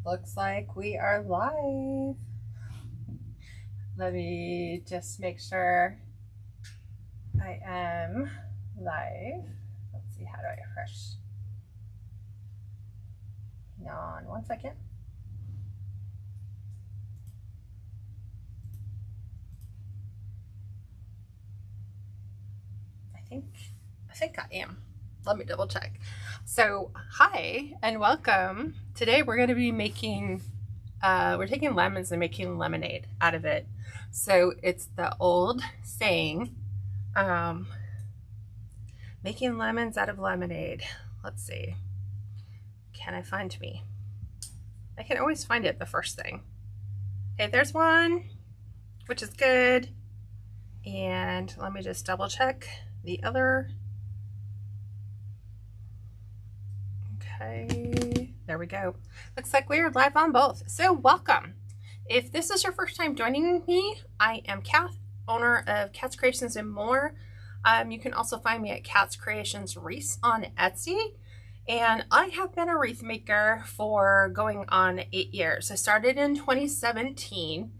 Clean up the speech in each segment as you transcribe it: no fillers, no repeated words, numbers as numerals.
Looks like we are live. Let me just make sure I am live. Let's see, how do I refresh? Hang on one second. I think I am. Let me double check. So hi and welcome. Today we're going to be making we're taking lemons and making lemonade out of it. So it's the old saying, making lemons out of lemonade. Let's see, can I find me? I can always find it the first thing. Okay, there's one, which is good. And let me just double check the other. Okay, there we go. Looks like we are live on both. So welcome. If this is your first time joining me, I am Kath, owner of KatsCreationsNMore. You can also find me at KatsCreationsWreaths on Etsy. And I have been a wreath maker for going on 8 years. I started in 2017,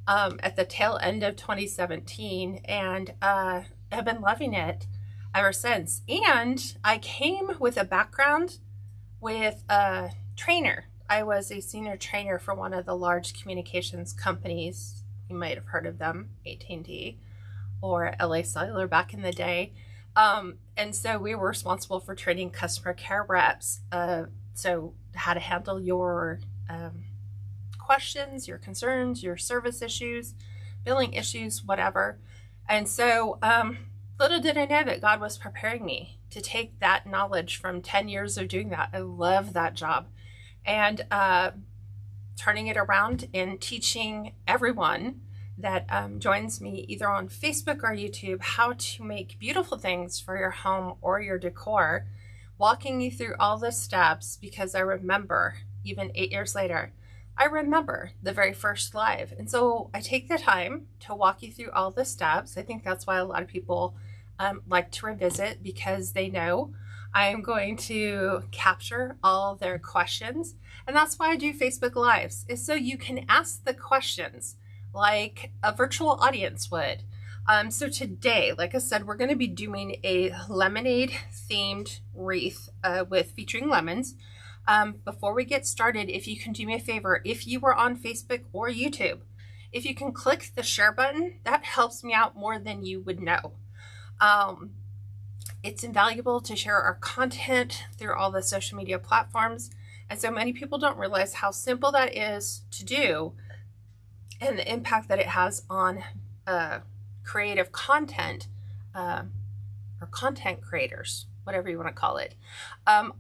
at the tail end of 2017, and I've been loving it ever since. And I came with a background with a trainer. I was a senior trainer for one of the large communications companies. You might have heard of them, AT&T or LA Cellular back in the day. And so we were responsible for training customer care reps. So how to handle your questions, your concerns, your service issues, billing issues, whatever. And so little did I know that God was preparing me to take that knowledge from 10 years of doing that. I love that job. And turning it around and teaching everyone that joins me either on Facebook or YouTube how to make beautiful things for your home or your decor, walking you through all the steps, because I remember, even 8 years later, I remember the very first live. And so I take the time to walk you through all the steps. I think that's why a lot of people like to revisit, because they know I am going to capture all their questions. And that's why I do Facebook Lives, is so you can ask the questions like a virtual audience would. So today, like I said, we're going to be doing a lemonade themed wreath with featuring lemons. Before we get started, if you can do me a favor, if you were on Facebook or YouTube, if you can click the share button, that helps me out more than you would know. It's invaluable to share our content through all the social media platforms. And so many people don't realize how simple that is to do and the impact that it has on creative content or content creators, whatever you want to call it.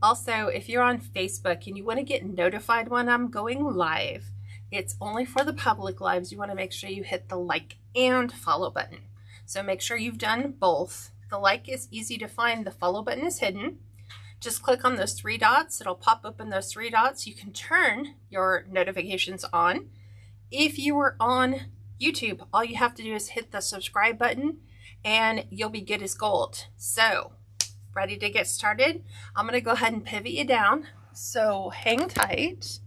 Also, if you're on Facebook and you want to get notified when I'm going live, it's only for the public lives. You want to make sure you hit the like and follow button. So make sure you've done both. The like is easy to find. The follow button is hidden. Just click on those three dots. It'll pop open those three dots. You can turn your notifications on. If you were on YouTube, all you have to do is hit the subscribe button and you'll be good as gold. So, ready to get started? I'm going to go ahead and pivot you down. So, hang tight.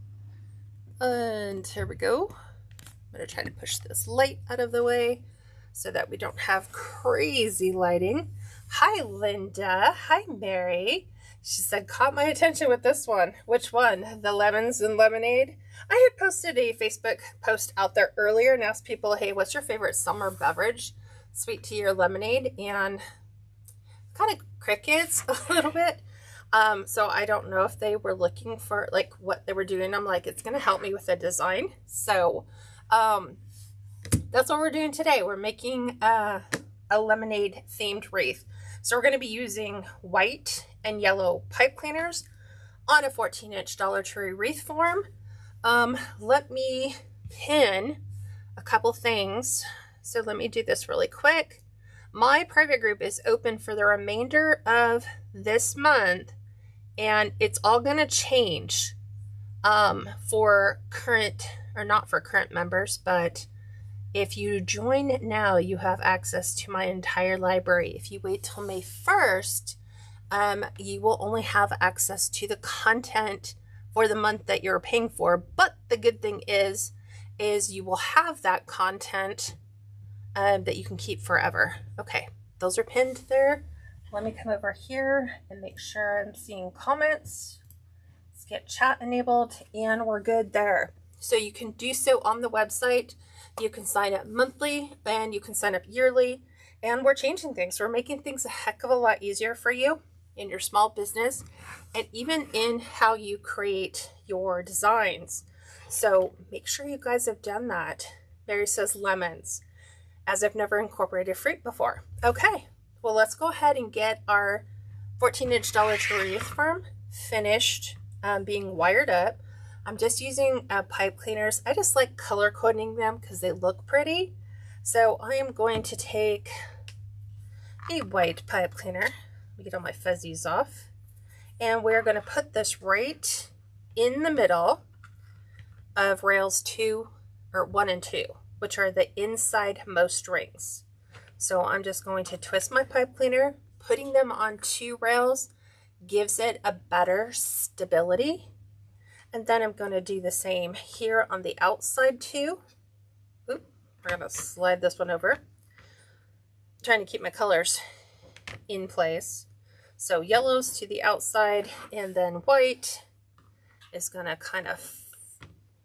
And here we go. I'm going to try to push this light out of the way so that we don't have crazy lighting. Hi, Linda. Hi, Mary. She said, caught my attention with this one. Which one? The lemons and lemonade? I had posted a Facebook post out there earlier and asked people, hey, what's your favorite summer beverage? Sweet tea or lemonade? And kind of crickets a little bit. So I don't know if they were looking for like what they were doing. I'm like, it's going to help me with the design. So that's what we're doing today. We're making a lemonade themed wreath. So we're going to be using white and yellow pipe cleaners on a 14-inch Dollar Tree wreath form. Let me pin a couple things. So let me do this really quick. My private group is open for the remainder of this month, and it's all going to change for current, or not for current members, but if you join now, you have access to my entire library. If you wait till May 1st, you will only have access to the content for the month that you're paying for. But the good thing is you will have that content that you can keep forever. Okay, those are pinned there. Let me come over here and make sure I'm seeing comments. Let's get chat enabled, and we're good there. So you can do so on the website. You can sign up monthly and you can sign up yearly, and we're changing things. We're making things a heck of a lot easier for you in your small business and even in how you create your designs. So make sure you guys have done that. Mary says lemons, as I've never incorporated fruit before. Okay, well, let's go ahead and get our 14-inch Dollar Tree Wreath farm finished being wired up. I'm just using pipe cleaners. I just like color coding them because they look pretty. So I am going to take a white pipe cleaner. Let me get all my fuzzies off. And we're going to put this right in the middle of rails 1 and 2, which are the inside most rings. So I'm just going to twist my pipe cleaner. Putting them on 2 rails gives it a better stability. And then I'm going to do the same here on the outside too. Oop, we're going to slide this one over. I'm trying to keep my colors in place. So yellows to the outside, and then white is going to kind of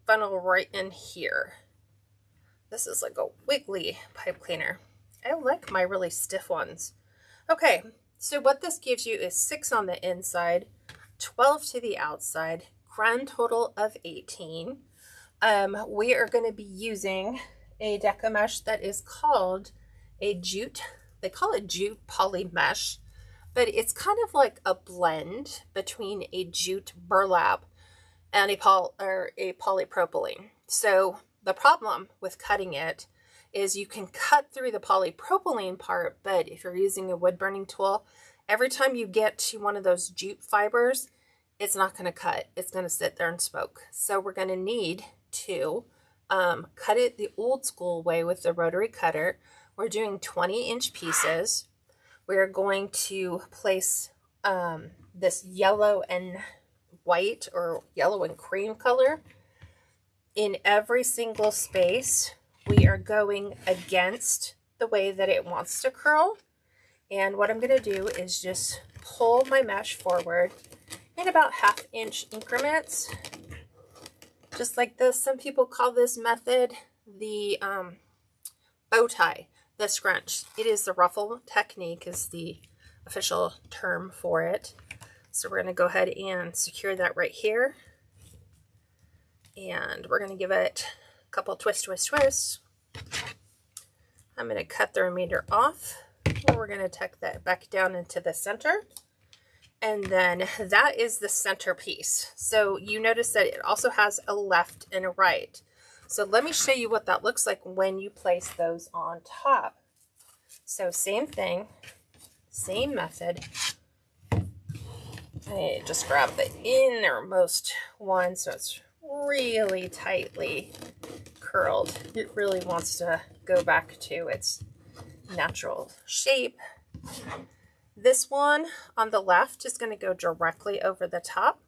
funnel right in here. This is like a wiggly pipe cleaner. I like my really stiff ones. Okay, so what this gives you is 6 on the inside, 12 to the outside, grand total of 18. We are going to be using a deco mesh that is called a jute. They call it jute poly mesh, but it's kind of like a blend between a jute burlap and a polypropylene. So the problem with cutting it is you can cut through the polypropylene part, but if you're using a wood burning tool, every time you get to one of those jute fibers, it's not going to cut. It's going to sit there and smoke. So we're going to need to cut it the old school way with the rotary cutter. We're doing 20-inch pieces. We're going to place this yellow and white, or yellow and cream color, in every single space. We are going against the way that it wants to curl. And what I'm going to do is just pull my mesh forward in about 1/2 inch increments, just like this. Some people call this method the bow tie, the scrunch. It is the ruffle technique is the official term for it. So we're going to go ahead and secure that right here. And we're going to give it a couple twists. I'm going to cut the remainder off. We're going to tuck that back down into the center. And then that is the centerpiece. So you notice that it also has a left and a right. So let me show you what that looks like when you place those on top. So same thing, same method. I just grab the innermost one so it's really tightly curled. It really wants to go back to its natural shape. This one on the left is going to go directly over the top.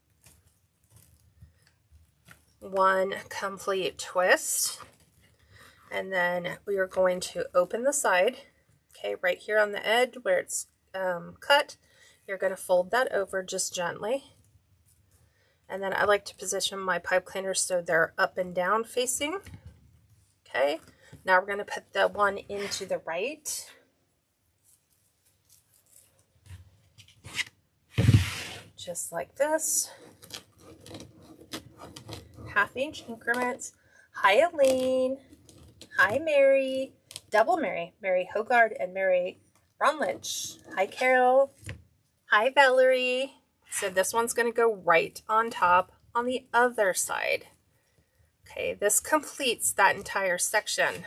One complete twist. And then we are going to open the side. Okay, right here on the edge where it's cut, you're going to fold that over just gently. And then I like to position my pipe cleaners so they're up and down facing. Okay, now we're going to put the one into the right. Just like this. 1/2 inch increments. Hi Elaine. Hi Mary. Double Mary. Mary Hogard and Mary Ronlich. Hi Carol. Hi Valerie. So this one's going to go right on top on the other side. Okay, this completes that entire section.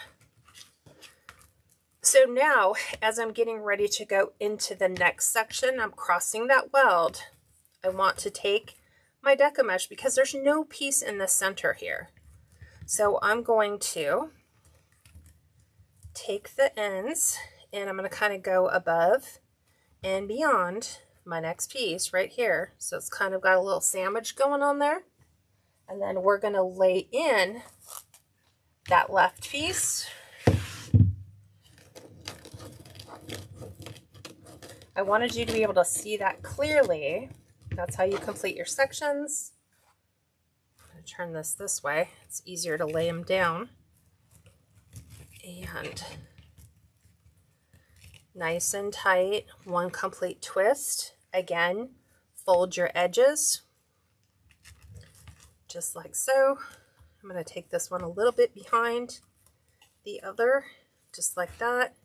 So now, as I'm getting ready to go into the next section, I'm crossing that weld. I want to take my deco mesh because there's no piece in the center here. So I'm going to take the ends and I'm going to kind of go above and beyond my next piece right here. So it's kind of got a little sandwich going on there. And then we're going to lay in that left piece. I wanted you to be able to see that clearly. That's how you complete your sections. I'm going to turn this way. It's easier to lay them down. And nice and tight, one complete twist. Again, fold your edges, just like so. I'm going to take this one a little bit behind the other, just like that.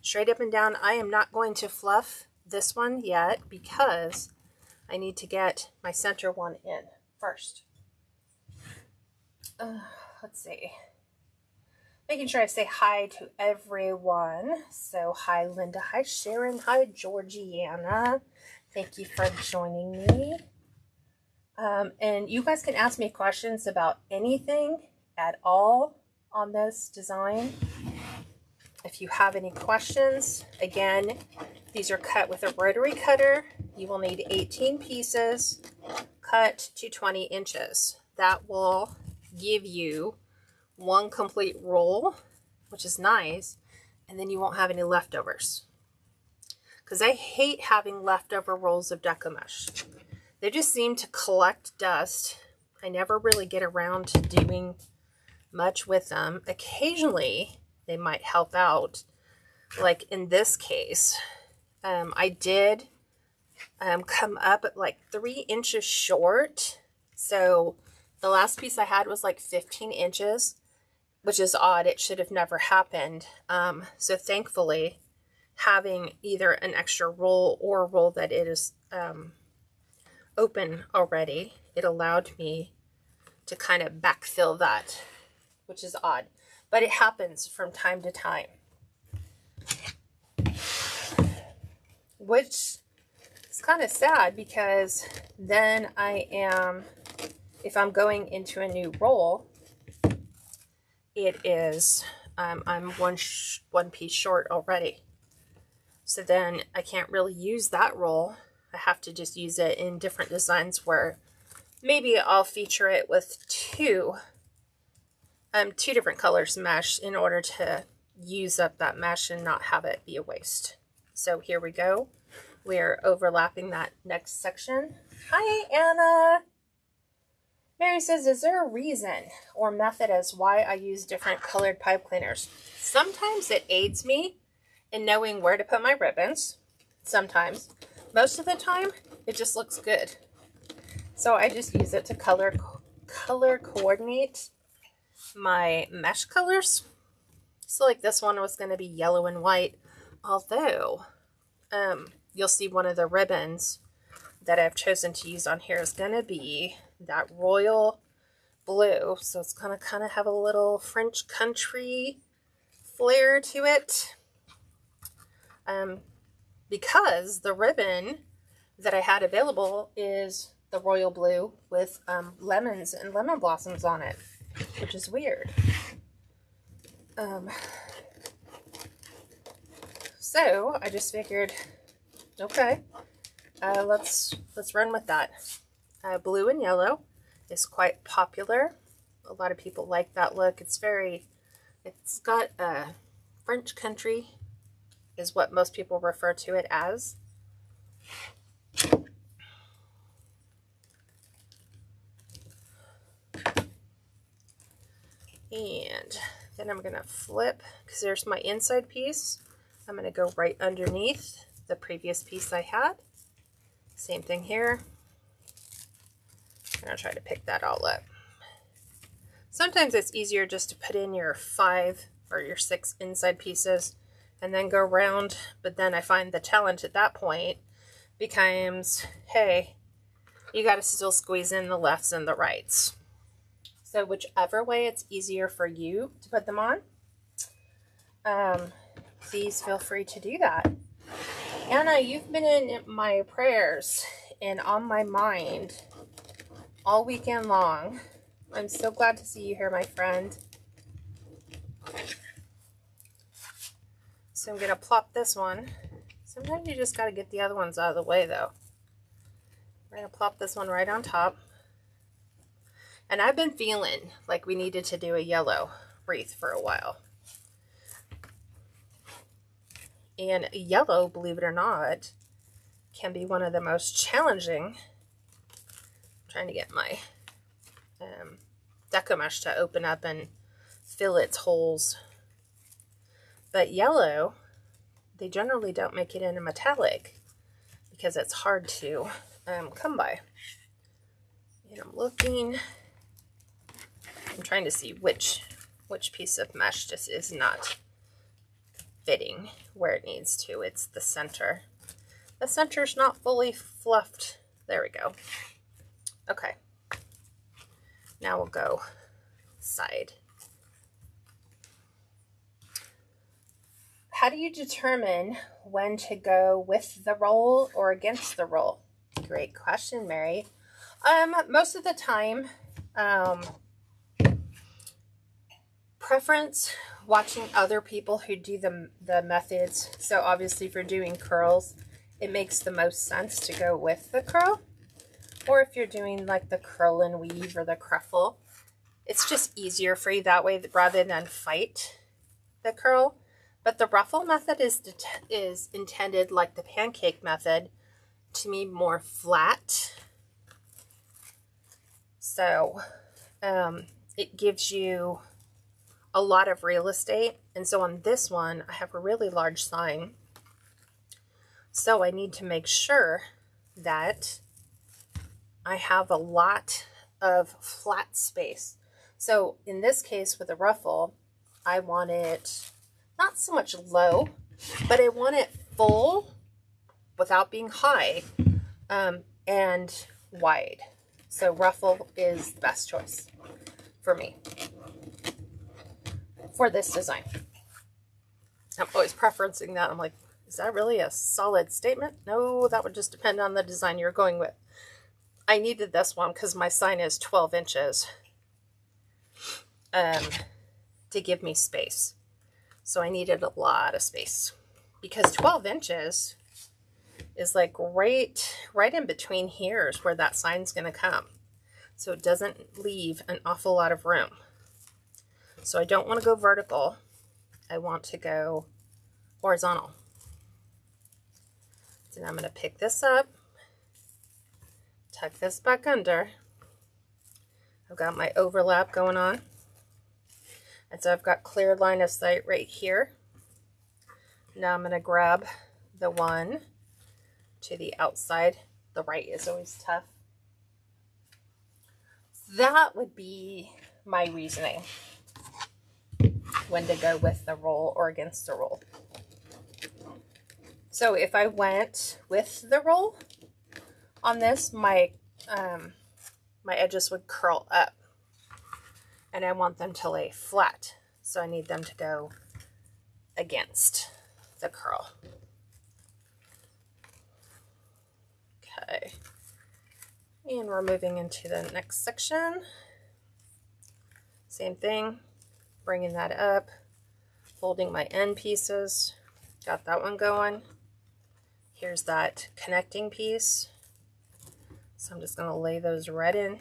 Straight up and down. I am not going to fluff this one yet because I need to get my center one in first. Let's see. Making sure I say hi to everyone. So hi Linda, hi Sharon, hi Georgiana. Thank you for joining me. And you guys can ask me questions about anything at all on this design. If you have any questions, again, these are cut with a rotary cutter. You will need 18 pieces cut to 20 inches. That will give you one complete roll, which is nice, and then you won't have any leftovers. Because I hate having leftover rolls of deco mesh. They just seem to collect dust. I never really get around to doing much with them. Occasionally, they might help out. Like in this case, I did come up at like 3 inches short. So the last piece I had was like 15 inches. Which is odd. It should have never happened. So thankfully, having either an extra roll or a roll that it is open already, it allowed me to kind of backfill that, which is odd. But it happens from time to time. Which is kind of sad because then if I'm going into a new roll, it is, I'm one piece short already. So then I can't really use that roll. I have to just use it in different designs where maybe I'll feature it with two different colors mesh in order to use up that mesh and not have it be a waste. So here we go. We're overlapping that next section. Hi, Anna. Mary says, is there a reason or method as why I use different colored pipe cleaners? Sometimes it aids me in knowing where to put my ribbons. Sometimes. Most of the time, it just looks good. So I just use it to color coordinate my mesh colors. So like this one was going to be yellow and white. Although, you'll see one of the ribbons that I've chosen to use on here is going to be that royal blue. So it's going to kind of have a little French country flair to it. Because the ribbon that I had available is the royal blue with lemons and lemon blossoms on it, which is weird. So I just figured, okay, let's run with that. Blue and yellow is quite popular. A lot of people like that look. It's got French country is what most people refer to it as. And then I'm going to flip, because there's my inside piece. I'm going to go right underneath the previous piece I had. Same thing here. I'm going to try to pick that all up. Sometimes it's easier just to put in your 5 or your 6 inside pieces and then go around, but then I find the challenge at that point becomes, hey, you got to still squeeze in the lefts and the rights. So whichever way it's easier for you to put them on, please feel free to do that. Anna, you've been in my prayers and on my mind all weekend long. I'm so glad to see you here, my friend. So I'm going to plop this one. Sometimes you just got to get the other ones out of the way, though. We're going to plop this one right on top. And I've been feeling like we needed to do a yellow wreath for a while. And yellow, believe it or not, can be one of the most challenging. I'm trying to get my Decor mesh to open up and fill its holes. But yellow, they generally don't make it into metallic because it's hard to come by. And I'm looking, I'm trying to see which piece of mesh just is not fitting where it needs to. It's the center. The center's not fully fluffed. There we go. Okay. Now we'll go side. How do you determine when to go with the roll or against the roll? Great question, Mary. Most of the time, preference watching other people who do the methods. So obviously if you're doing curls, it makes the most sense to go with the curl. Or if you're doing like the curl and weave or the cruffle, it's just easier for you that way rather than fight the curl. But the ruffle method is intended, like the pancake method, to be more flat. So it gives you a lot of real estate. And so on this one, I have a really large sign. So I need to make sure that I have a lot of flat space. So in this case with a ruffle, I want it not so much low, but I want it full without being high and wide. So ruffle is the best choice for me for this design. I'm always preferencing that. I'm like, is that really a solid statement? No, that would just depend on the design you're going with. I needed this one because my sign is 12 inches to give me space. So I needed a lot of space because 12 inches is like right in between here is where that sign's going to come. So it doesn't leave an awful lot of room. So I don't want to go vertical. I want to go horizontal. So now I'm going to pick this up, tuck this back under. I've got my overlap going on. And so I've got clear line of sight right here. Now I'm going to grab the one to the outside. The right is always tough. That would be my reasoning when to go with the roll or against the roll. So if I went with the roll on this, my edges would curl up. And I want them to lay flat. So I need them to go against the curl. Okay. And we're moving into the next section. Same thing, bringing that up, folding my end pieces. Got that one going. Here's that connecting piece. So I'm just going to lay those right in.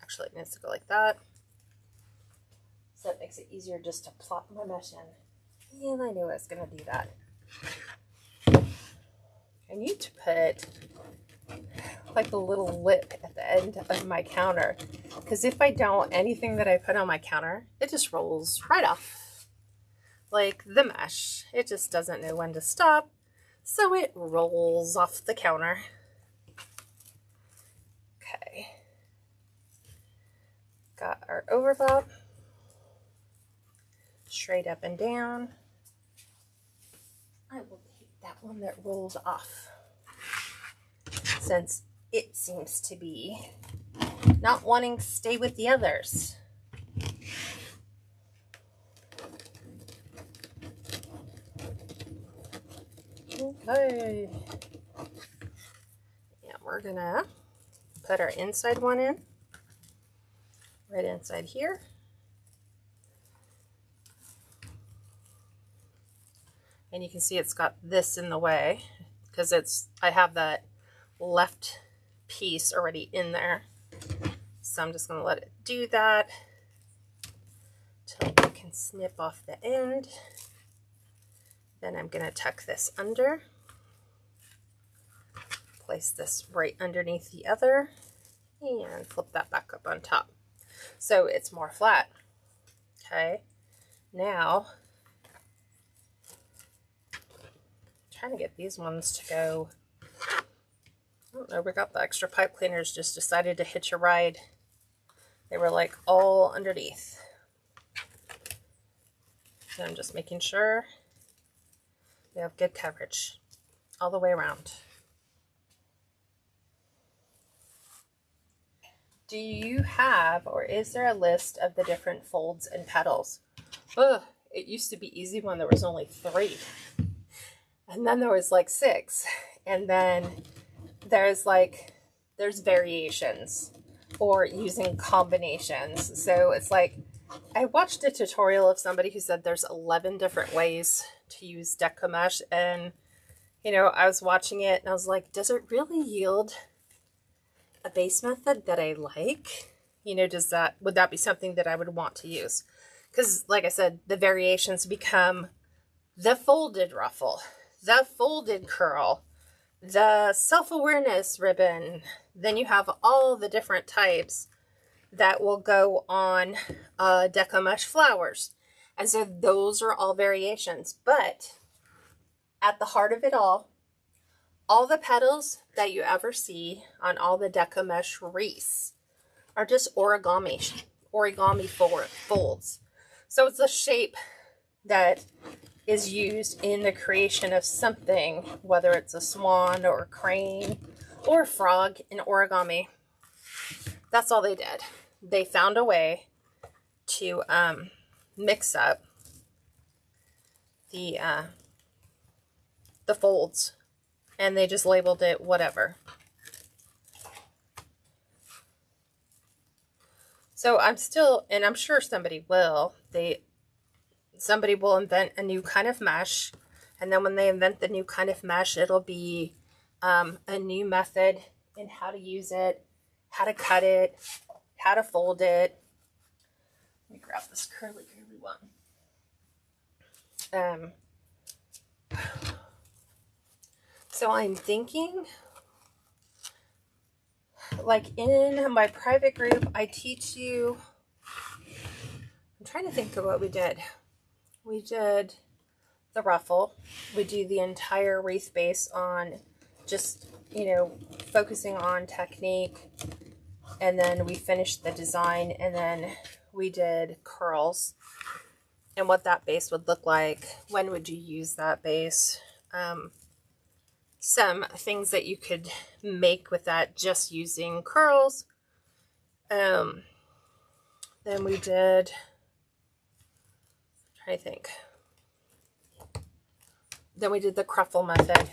Actually, it needs to go like that. So it makes it easier just to plop my mesh in. And I knew I was going to do that. I need to put like a little lip at the end of my counter. Because if I don't, anything that I put on my counter, it just rolls right off. Like the mesh. It just doesn't know when to stop. So it rolls off the counter. Okay. Got our overlap. Straight up and down. I will take that one that rolls off, since it seems to be not wanting to stay with the others. Okay. Yeah, we're gonna put our inside one in, right inside here. And you can see it's got this in the way because I have that left piece already in there. So I'm just going to let it do that till I can snip off the end. Then I'm going to tuck this under, place this right underneath the other, and flip that back up on top. So it's more flat. Okay, now I'm trying to get these ones to go. I don't know, we got the extra pipe cleaners, just decided to hitch a ride. They were like all underneath. So I'm just making sure we have good coverage all the way around. Do you have, or is there a list of the different folds and petals? Ugh, it used to be easy when there was only 3. And then there was like 6. And then there's variations or using combinations. So it's like, I watched a tutorial of somebody who said there's 11 different ways to use Deco Mesh. And, you know, I was watching it and I was like, does it really yield a base method that I like? You know, would that be something that I would want to use? Because like I said, the variations become the folded ruffle, the folded curl, the self-awareness ribbon. Then you have all the different types that will go on Deco Mesh flowers. And so those are all variations. But at the heart of it all the petals that you ever see on all the Deco Mesh wreaths are just origami folds. So it's a shape that is used in the creation of something, whether it's a swan or a crane or a frog in origami. That's all they did. They found a way to mix up the folds, and they just labeled it whatever. So I'm still, and I'm sure somebody will, somebody will invent a new kind of mesh, and then when they invent the new kind of mesh, it'll be a new method in how to use it, how to cut it, how to fold it. Let me grab this curly one. So I'm thinking, like in my private group, I teach you, I'm trying to think of what we did. We did the ruffle. We do the entire wreath base on just, you know, focusing on technique. And then we finished the design, and then we did curls and what that base would look like. When would you use that base? Some things that you could make with that just using curls. Then we did, I'm trying to think. Then we did the Ruffle method.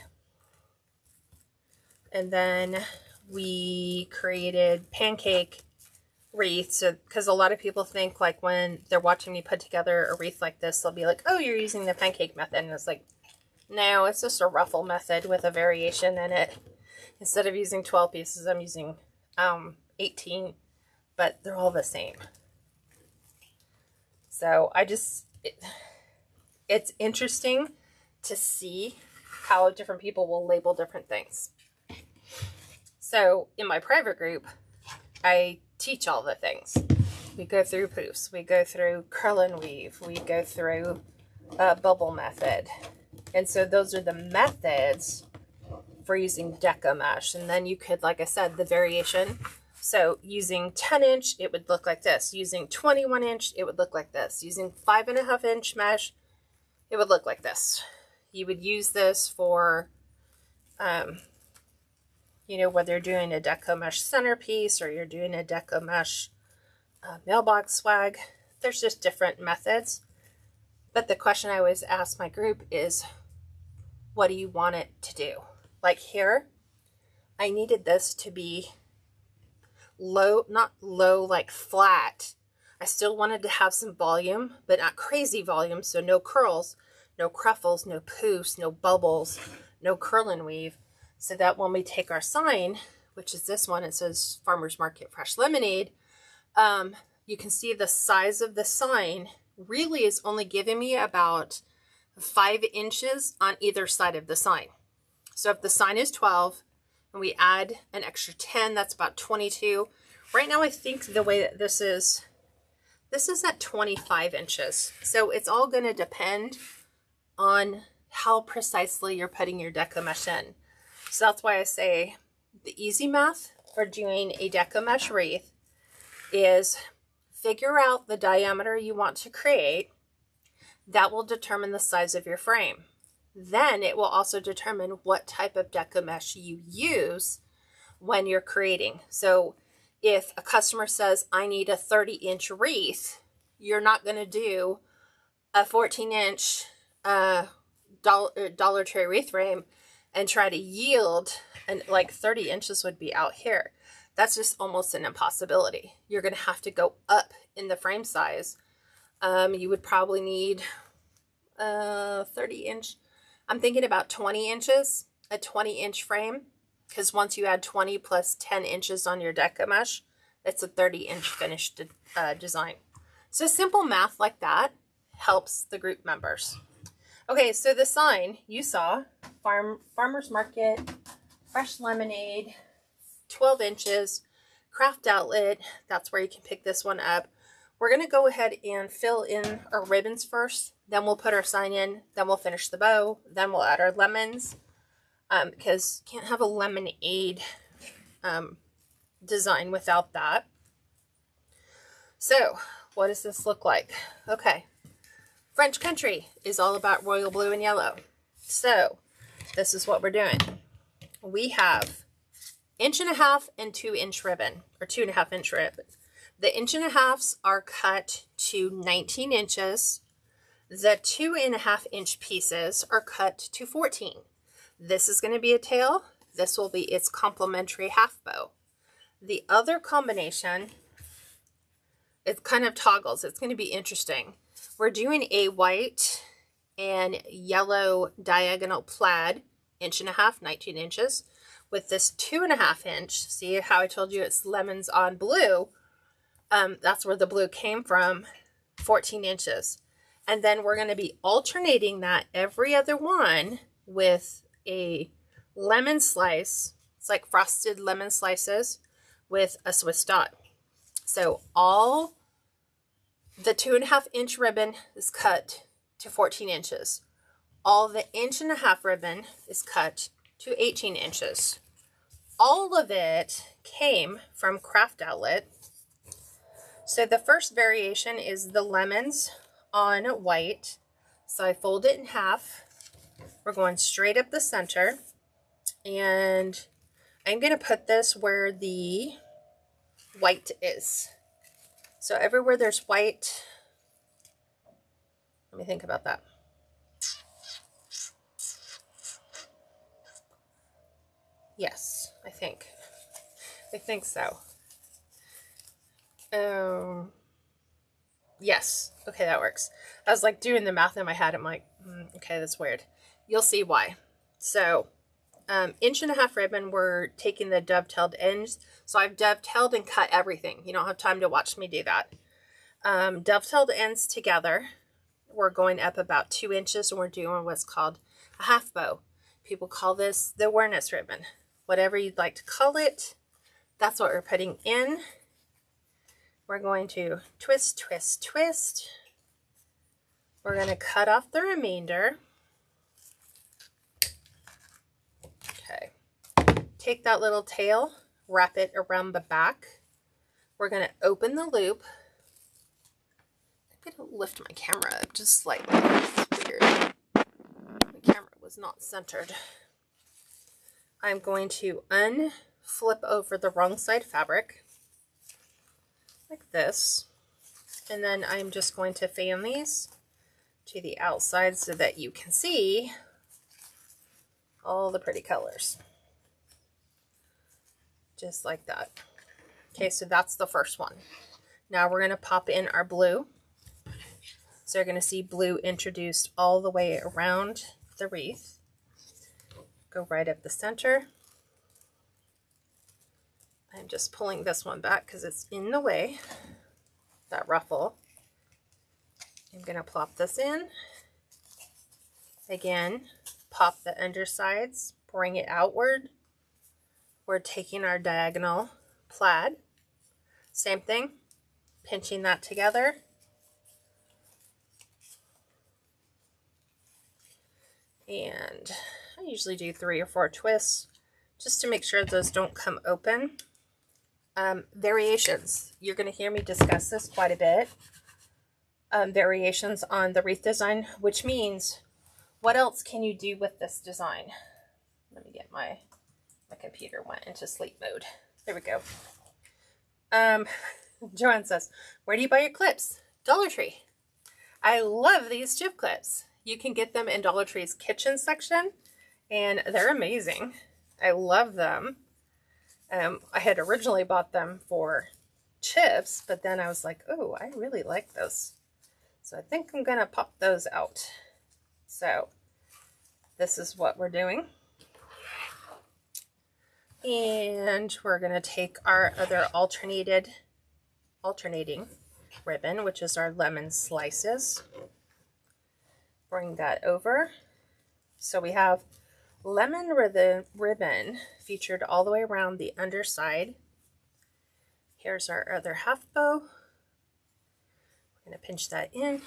And then we created pancake wreaths. So, because a lot of people think, like, when they're watching me put together a wreath like this, they'll be like, oh, you're using the pancake method. And it's like, no, it's just a ruffle method with a variation in it. Instead of using 12 pieces, I'm using 18, but they're all the same. So it's interesting to see how different people will label different things. So in my private group, I teach all the things. We go through poofs, we go through curl and weave, we go through bubble method. And so those are the methods for using Deco Mesh. And then you could, like I said, the variation. So using 10-inch, it would look like this. Using 21-inch, it would look like this. Using 5.5-inch mesh, it would look like this. You would use this for, you know, whether you're doing a Deco Mesh centerpiece or you're doing a Deco Mesh mailbox swag. There's just different methods. But the question I always ask my group is, what do you want it to do? Like here, I needed this to be low, not low, like flat. I still wanted to have some volume, but not crazy volume. So no curls, no ruffles, no poofs, no bubbles, no curl and weave. So that when we take our sign, which is this one, it says Farmer's Market Fresh Lemonade. You can see the size of the sign really is only giving me about 5 inches on either side of the sign. So if the sign is 12 and we add an extra 10, that's about 22. Right now, I think the way that this is at 25 inches. So it's all going to depend on how precisely you're putting your deco mesh in. So that's why I say the easy math for doing a deco mesh wreath is figure out the diameter you want to create. That will determine the size of your frame. Then it will also determine what type of deco mesh you use when you're creating. So if a customer says, I need a 30-inch wreath, you're not going to do a 14-inch Dollar Tree wreath frame and try to yield, and like 30 inches would be out here. That's just almost an impossibility. You're going to have to go up in the frame size. You would probably need 30-inch. I'm thinking about 20 inches, a 20-inch frame, because once you add 20 plus 10 inches on your deco mesh, it's a 30-inch finished design. So simple math like that helps the group members. Okay, so the sign you saw, Farmer's Market, Fresh Lemonade, 12 inches, craft outlet, that's where you can pick this one up. We're going to go ahead and fill in our ribbons first, then we'll put our sign in, then we'll finish the bow, then we'll add our lemons, because you can't have a lemonade design without that. So, what does this look like? Okay, French Country is all about royal blue and yellow. So, this is what we're doing. We have 1.5 inch and 2-inch ribbon, or 2.5-inch ribbon. The 1.5s are cut to 19 inches. The 2.5-inch pieces are cut to 14. This is going to be a tail. This will be its complementary half bow. The other combination, it kind of toggles. It's going to be interesting. We're doing a white and yellow diagonal plaid, 1.5 inch, 19 inches, with this 2.5 inch. See how I told you it's lemons on blue? That's where the blue came from, 14 inches. And then we're going to be alternating that every other one with a lemon slice. It's like frosted lemon slices with a Swiss dot. So all the 2.5-inch ribbon is cut to 14 inches. All the 1.5 inch ribbon is cut to 18 inches. All of it came from Craft Outlet. So the first variation is the lemons on white. So I fold it in half. We're going straight up the center. And I'm going to put this where the white is. So everywhere there's white, let me think about that. Yes, I think so. Yes, okay, that works. I was like doing the math in my head. I'm like, okay, that's weird. You'll see why. So 1.5 inch ribbon, we're taking the dovetailed ends. So I've dovetailed and cut everything. You don't have time to watch me do that. Dovetailed ends together. We're going up about 2 inches, and we're doing what's called a half bow. People call this the awareness ribbon. Whatever you'd like to call it, that's what we're putting in. We're going to twist, twist, twist. We're going to cut off the remainder. Okay. Take that little tail, wrap it around the back. We're going to open the loop. I'm going to lift my camera up just slightly. It's weird. My camera was not centered. I'm going to unflip over the wrong side fabric like this. And then I'm just going to fan these to the outside so that you can see all the pretty colors. Just like that. Okay, so that's the first one. Now we're going to pop in our blue. So you're going to see blue introduced all the way around the wreath. Go right up the center. I'm just pulling this one back because it's in the way, that ruffle. I'm going to plop this in. Again, pop the undersides, bring it outward. We're taking our diagonal plaid. Same thing, pinching that together. And I usually do 3 or 4 twists just to make sure those don't come open. Variations. You're going to hear me discuss this quite a bit. Variations on the wreath design, which means what else can you do with this design? Let me get my computer went into sleep mode. There we go. Joanne says, where do you buy your clips? Dollar Tree. I love these chip clips. You can get them in Dollar Tree's kitchen section, and they're amazing. I love them. I had originally bought them for chips, but then I was like, oh, I really like those. So I think I'm going to pop those out. So this is what we're doing. And we're going to take our other alternating ribbon, which is our lemon slices. Bring that over. So we have lemon ribbon featured all the way around the underside. Here's our other half bow. We're going to pinch that in.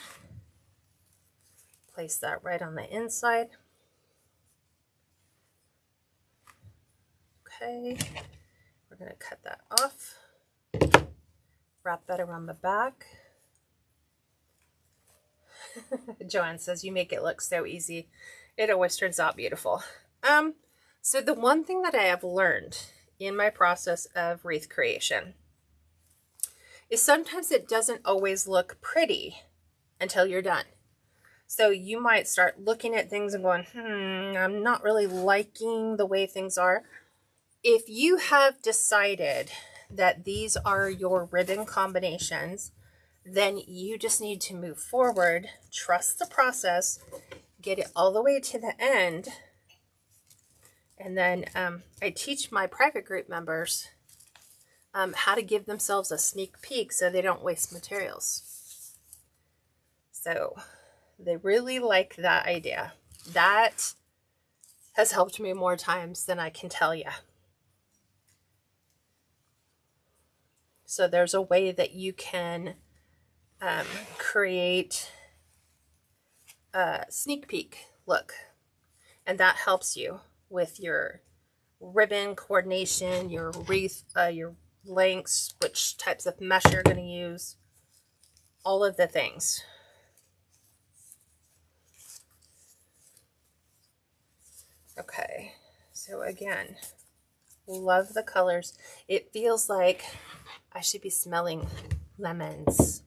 Place that right on the inside. Okay, we're going to cut that off. Wrap that around the back. Joanne says, you make it look so easy. It always turns out beautiful. So the one thing that I have learned in my process of wreath creation is sometimes it doesn't always look pretty until you're done. So you might start looking at things and going, I'm not really liking the way things are. If you have decided that these are your ribbon combinations, then you just need to move forward, trust the process, get it all the way to the end. And then I teach my private group members how to give themselves a sneak peek so they don't waste materials. So they really like that idea. That has helped me more times than I can tell you. So there's a way that you can create a sneak peek look, and that helps you with your ribbon coordination, your wreath, your lengths, which types of mesh you're going to use, all of the things. Okay, so again, love the colors. It feels like I should be smelling lemons.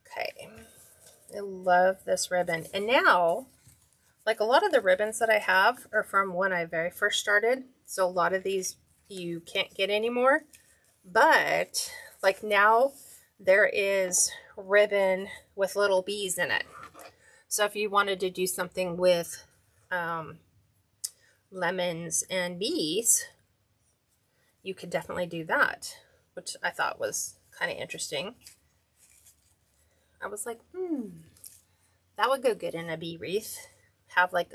Okay, I love this ribbon. And now, like a lot of the ribbons that I have are from when I very first started. So a lot of these you can't get anymore. But like now there is ribbon with little bees in it. So if you wanted to do something with lemons and bees, you could definitely do that, which I thought was kind of interesting. I was like, that would go good in a bee wreath. Have like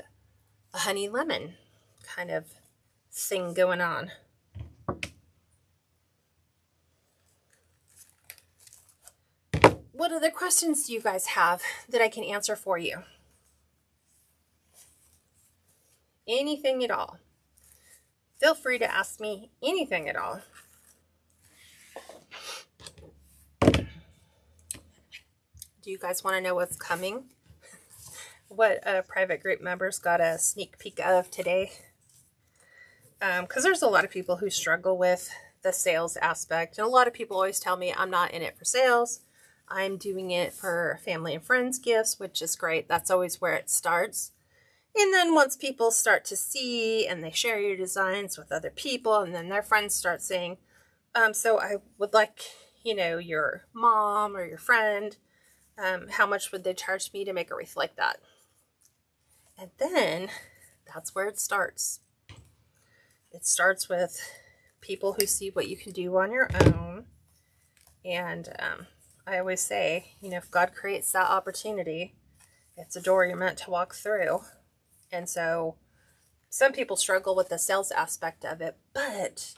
a honey lemon kind of thing going on. What other questions do you guys have that I can answer for you? Anything at all. Feel free to ask me anything at all. Do you guys want to know what's coming? What private group members got a sneak peek of today? Because there's a lot of people who struggle with the sales aspect. And a lot of people always tell me I'm not in it for sales. I'm doing it for family and friends gifts, which is great. That's always where it starts. And then once people start to see and they share your designs with other people, and then their friends start saying, so I would like, you know, your mom or your friend, how much would they charge me to make a wreath like that? And then that's where it starts. It starts with people who see what you can do on your own. And I always say, you know, if God creates that opportunity, it's a door you're meant to walk through. And so some people struggle with the sales aspect of it, but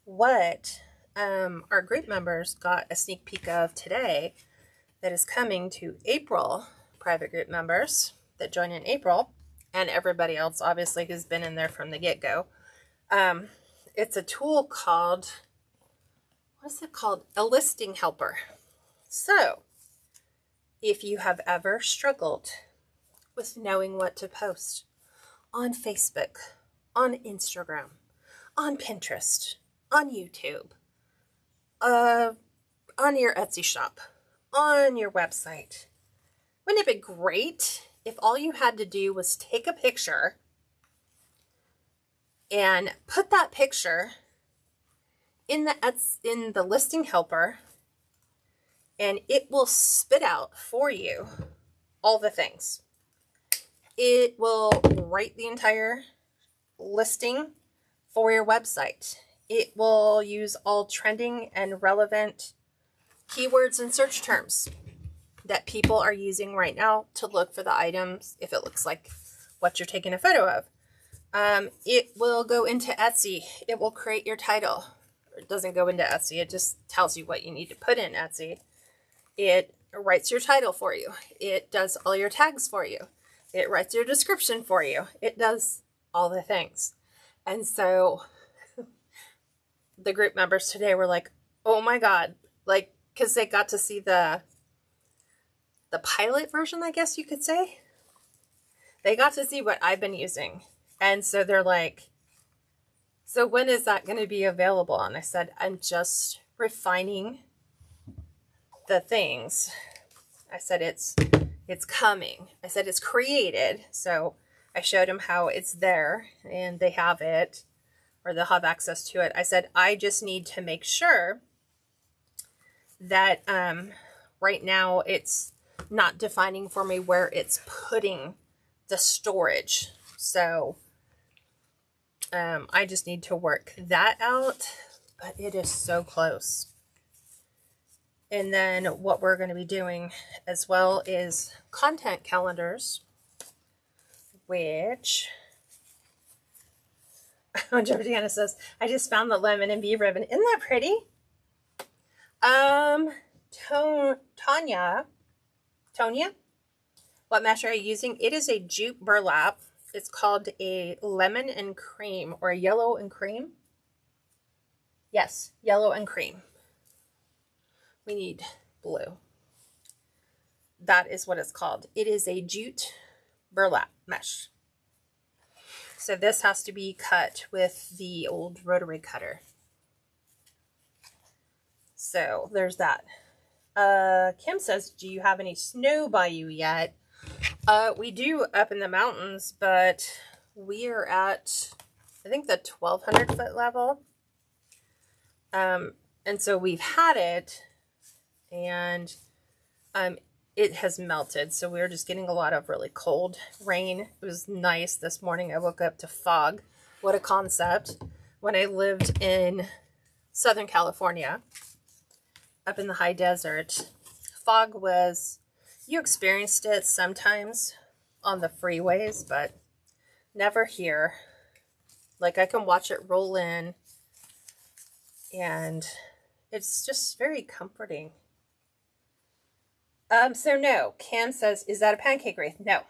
what our group members got a sneak peek of today that is coming to April private group members that join in April, and everybody else obviously who's been in there from the get-go. It's a tool called, what is it called? A listing helper. So if you have ever struggled with knowing what to post on Facebook, on Instagram, on Pinterest, on YouTube, on your Etsy shop, on your website, wouldn't it be great if all you had to do was take a picture and put that picture in the listing helper, and it will spit out for you all the things. It will write the entire listing for your website. It will use all trending and relevant keywords and search terms that people are using right now to look for the items if it looks like what you're taking a photo of. It will go into Etsy. It will create your title. It doesn't go into Etsy. It just tells you what you need to put in Etsy. It writes your title for you. It does all your tags for you. It writes your description for you. It does all the things. And so the group members today were like, oh my God, like, because they got to see the pilot version, I guess you could say. They got to see what I've been using. And so they're like, so when is that going to be available? And I said, I'm just refining the things. I said, it's coming. I said, it's created. So I showed them how it's there and they have it, or they'll have access to it. I said, I just need to make sure that right now it's not defining for me where it's putting the storage. So I just need to work that out, but it is so close. And then what we're going to be doing as well is content calendars, which Georgiana says, I just found the lemon and bee ribbon. Isn't that pretty? Tonya, what mesh are you using? It is a jute burlap. It's called a lemon and cream, or a yellow and cream. Yes, yellow and cream. We need blue. That is what it's called. It is a jute burlap mesh. So this has to be cut with the old rotary cutter. So there's that. Kim says, do you have any snow by you yet? We do up in the mountains, but we are at, I think, the 1,200 foot level. And so we've had it, and it has melted. So we're just getting a lot of really cold rain. It was nice this morning. I woke up to fog. What a concept. When I lived in Southern California, up in the high desert, fog was, you experienced it sometimes on the freeways, but never here. Like, I can watch it roll in, and it's just very comforting. So no, Cam says, is that a pancake wreath? No.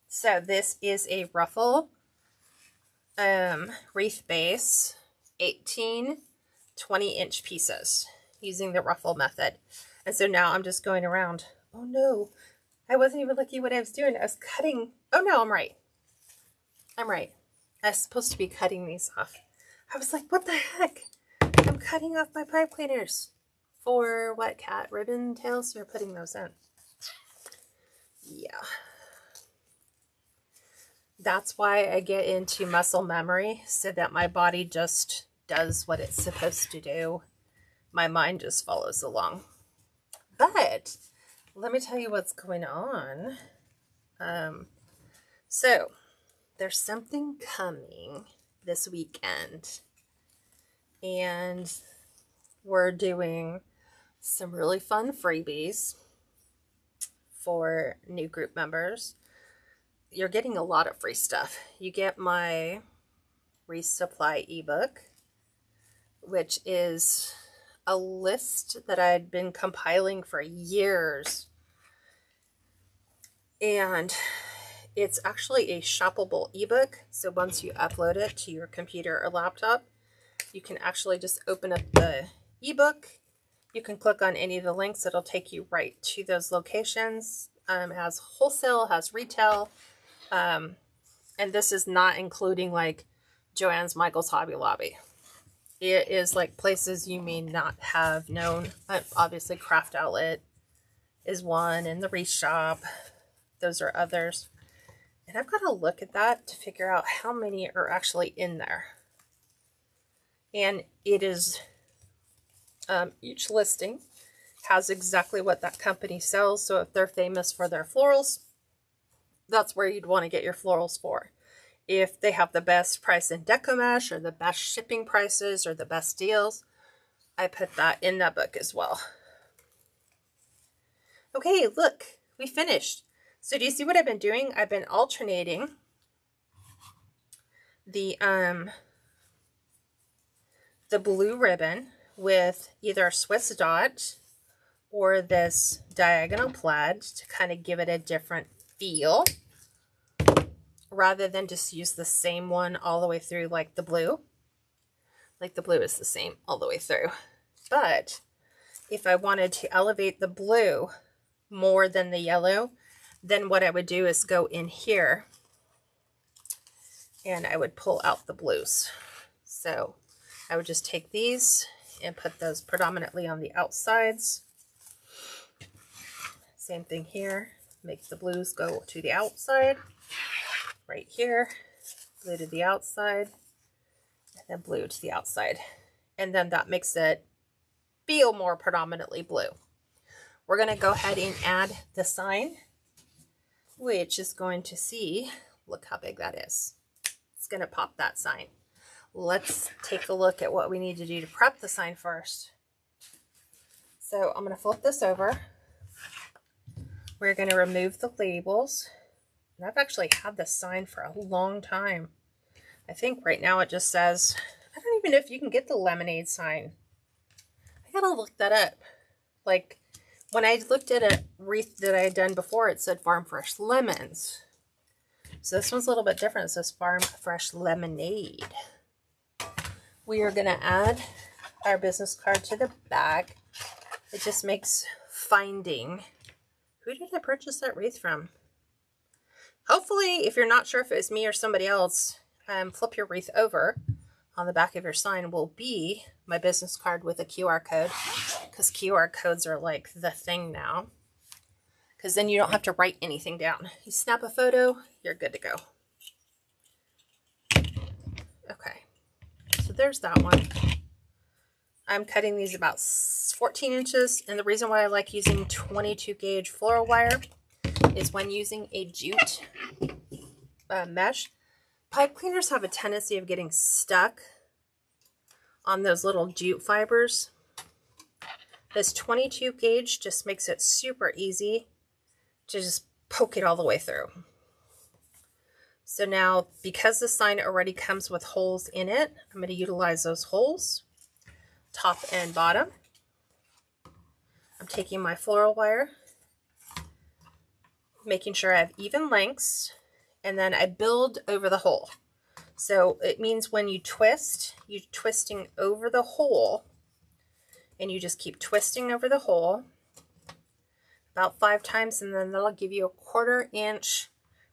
So this is a ruffle wreath base, 18 20-inch pieces using the ruffle method. And so now I'm just going around. Oh no, I wasn't even looking what I was doing. I was cutting. Oh no, I'm right. I'm right. I was supposed to be cutting these off. I was like, what the heck? I'm cutting off my pipe cleaners. For what, cat? Ribbon tails? You're putting those in. Yeah. That's why I get into muscle memory, so that my body just does what it's supposed to do. My mind just follows along. But let me tell you what's going on. So there's something coming this weekend. and we're doing some really fun freebies for new group members. You're getting a lot of free stuff. You get my Wreath supply ebook, which is a list that I'd been compiling for years. And it's actually a shoppable ebook. So once you upload it to your computer or laptop, you can actually just open up the ebook. You can click on any of the links. It'll take you right to those locations. It has wholesale, has retail. And this is not including like Joann's, Michael's, Hobby Lobby. It is like places you may not have known. Obviously, Craft Outlet is one, and the Wreath Shop. Those are others. And I've got to look at that to figure out how many are actually in there. And it is, each listing has exactly what that company sells. So if they're famous for their florals, that's where you'd want to get your florals for. If they have the best price in Deco Mesh or the best shipping prices or the best deals, I put that in that book as well. Okay, look, we finished. So do you see what I've been doing? I've been alternating the blue ribbon with either a Swiss dot or this diagonal plaid to kind of give it a different feel, rather than just use the same one all the way through like the blue. Like the blue is the same all the way through. But if I wanted to elevate the blue more than the yellow, then what I would do is go in here and I would pull out the blues. So I would just take these and put those predominantly on the outsides. Same thing here. Make the blues go to the outside. Right here, blue to the outside, and then blue to the outside. And then that makes it feel more predominantly blue. We're going to go ahead and add the sign, which is going to see, look how big that is. It's going to pop that sign. Let's take a look at what we need to do to prep the sign first. So I'm going to flip this over. We're going to remove the labels. And I've actually had this sign for a long time. I think right now it just says, I don't even know if you can get the lemonade sign. I gotta look that up. Like when I looked at a wreath that I had done before, it said Farm Fresh Lemons. So this one's a little bit different. It says Farm Fresh Lemonade. We are gonna add our business card to the back. It just makes finding, who did I purchase that wreath from? Hopefully, if you're not sure if it was me or somebody else, flip your wreath over. On the back of your sign will be my business card with a QR code, because QR codes are like the thing now. Because then you don't have to write anything down. You snap a photo, you're good to go. Okay, so there's that one. I'm cutting these about 14 inches, and the reason why I like using 22 gauge floral wire is when using a jute mesh, pipe cleaners have a tendency of getting stuck on those little jute fibers. This 22 gauge just makes it super easy to just poke it all the way through. So now, because the sign already comes with holes in it, I'm going to utilize those holes, top and bottom. I'm taking my floral wire, making sure I have even lengths, and then I build over the hole. So it means when you twist, you're twisting over the hole, and you just keep twisting over the hole about 5 times, and then that'll give you a 1/4 inch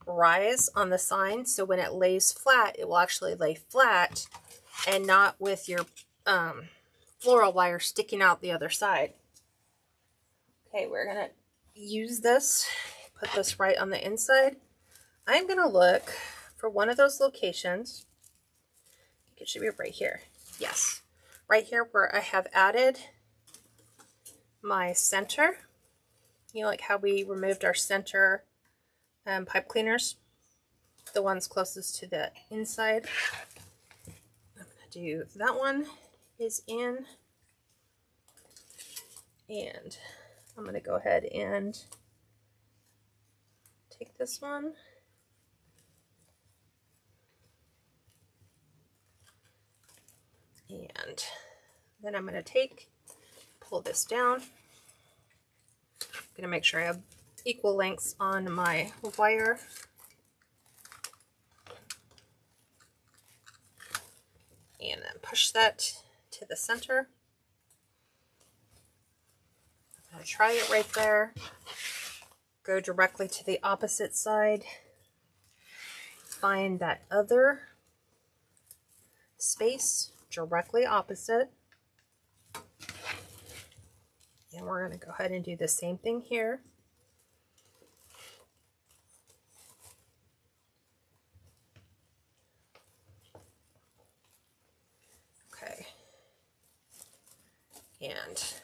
rise on the sign. So when it lays flat, it will actually lay flat and not with your floral wire sticking out the other side. Okay, we're going to use this. Put this right on the inside. I'm going to look for one of those locations. It should be right here. Yes. Right here where I have added my center. You know, like how we removed our center pipe cleaners. The ones closest to the inside. I'm going to do that one is in. And I'm going to go ahead and take this one. And then I'm going to pull this down. I'm going to make sure I have equal lengths on my wire. And then push that to the center. I'm going to try it right there. Go directly to the opposite side. Find that other space directly opposite. And we're going to go ahead and do the same thing here. Okay. And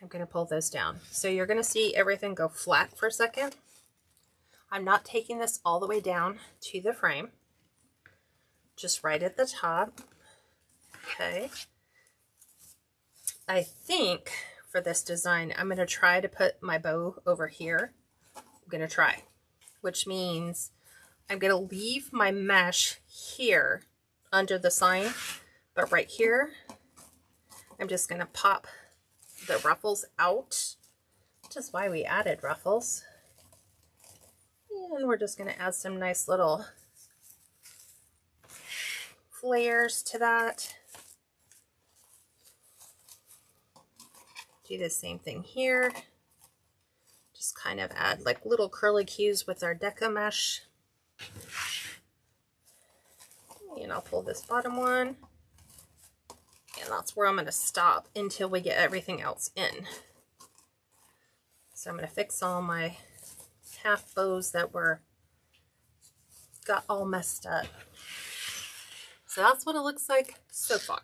I'm going to pull those down. So you're going to see everything go flat for a second. I'm not taking this all the way down to the frame. Just right at the top. Okay. I think for this design, I'm going to try to put my bow over here. I'm going to try, which means I'm going to leave my mesh here under the sign, but right here, I'm just going to pop the ruffles out, which is why we added ruffles. And we're just going to add some nice little flares to that. Do the same thing here. Just kind of add like little curly cues with our deco mesh. And I'll pull this bottom one. And that's where I'm going to stop until we get everything else in. So I'm going to fix all my half bows that got all messed up. So that's what it looks like so far.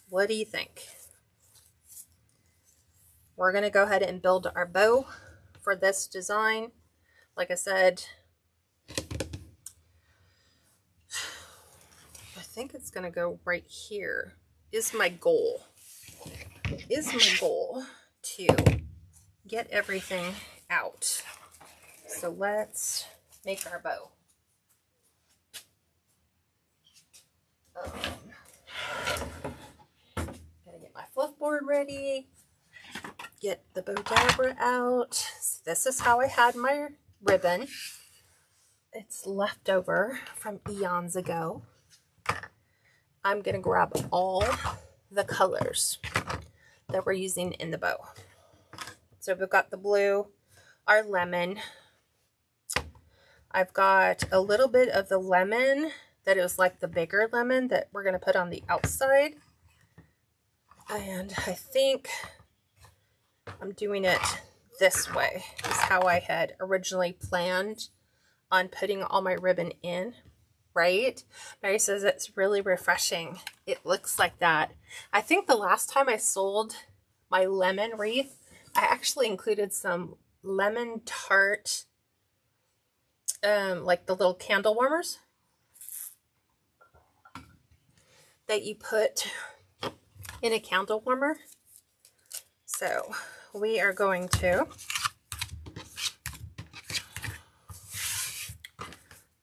What do you think? We're going to go ahead and build our bow for this design. Like I said, I think it's going to go right here. Is my goal to get everything out. So let's make our bow. Gotta get my fluff board ready. Get the bow dabber out. So this is how I had my ribbon. It's left over from eons ago. I'm going to grab all the colors that we're using in the bow. So we've got the blue, our lemon. I've got a little bit of the lemon that is like the bigger lemon that we're going to put on the outside. And I think I'm doing it this way. Is how I had originally planned on putting all my ribbon in. Right? Mary says it's really refreshing. It looks like that. I think the last time I sold my lemon wreath, I actually included some lemon tart, like the little candle warmers that you put in a candle warmer. So we are going to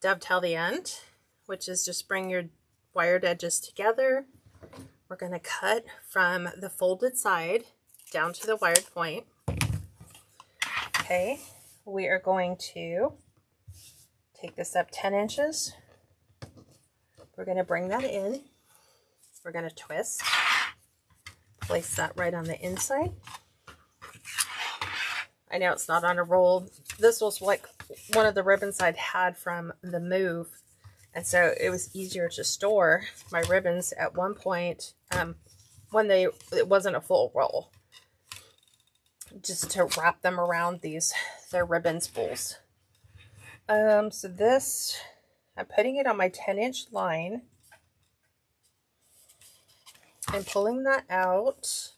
dovetail the end, which is just bring your wired edges together. We're going to cut from the folded side down to the wired point. Okay, we are going to take this up 10 inches. We're going to bring that in. We're going to twist. Place that right on the inside. I know it's not on a roll. This was like one of the ribbons I'd had from the move. And so it was easier to store my ribbons at one point when it wasn't a full roll. Just to wrap them around their ribbon spools. So this, I'm putting it on my 10-inch line. I'm pulling that out.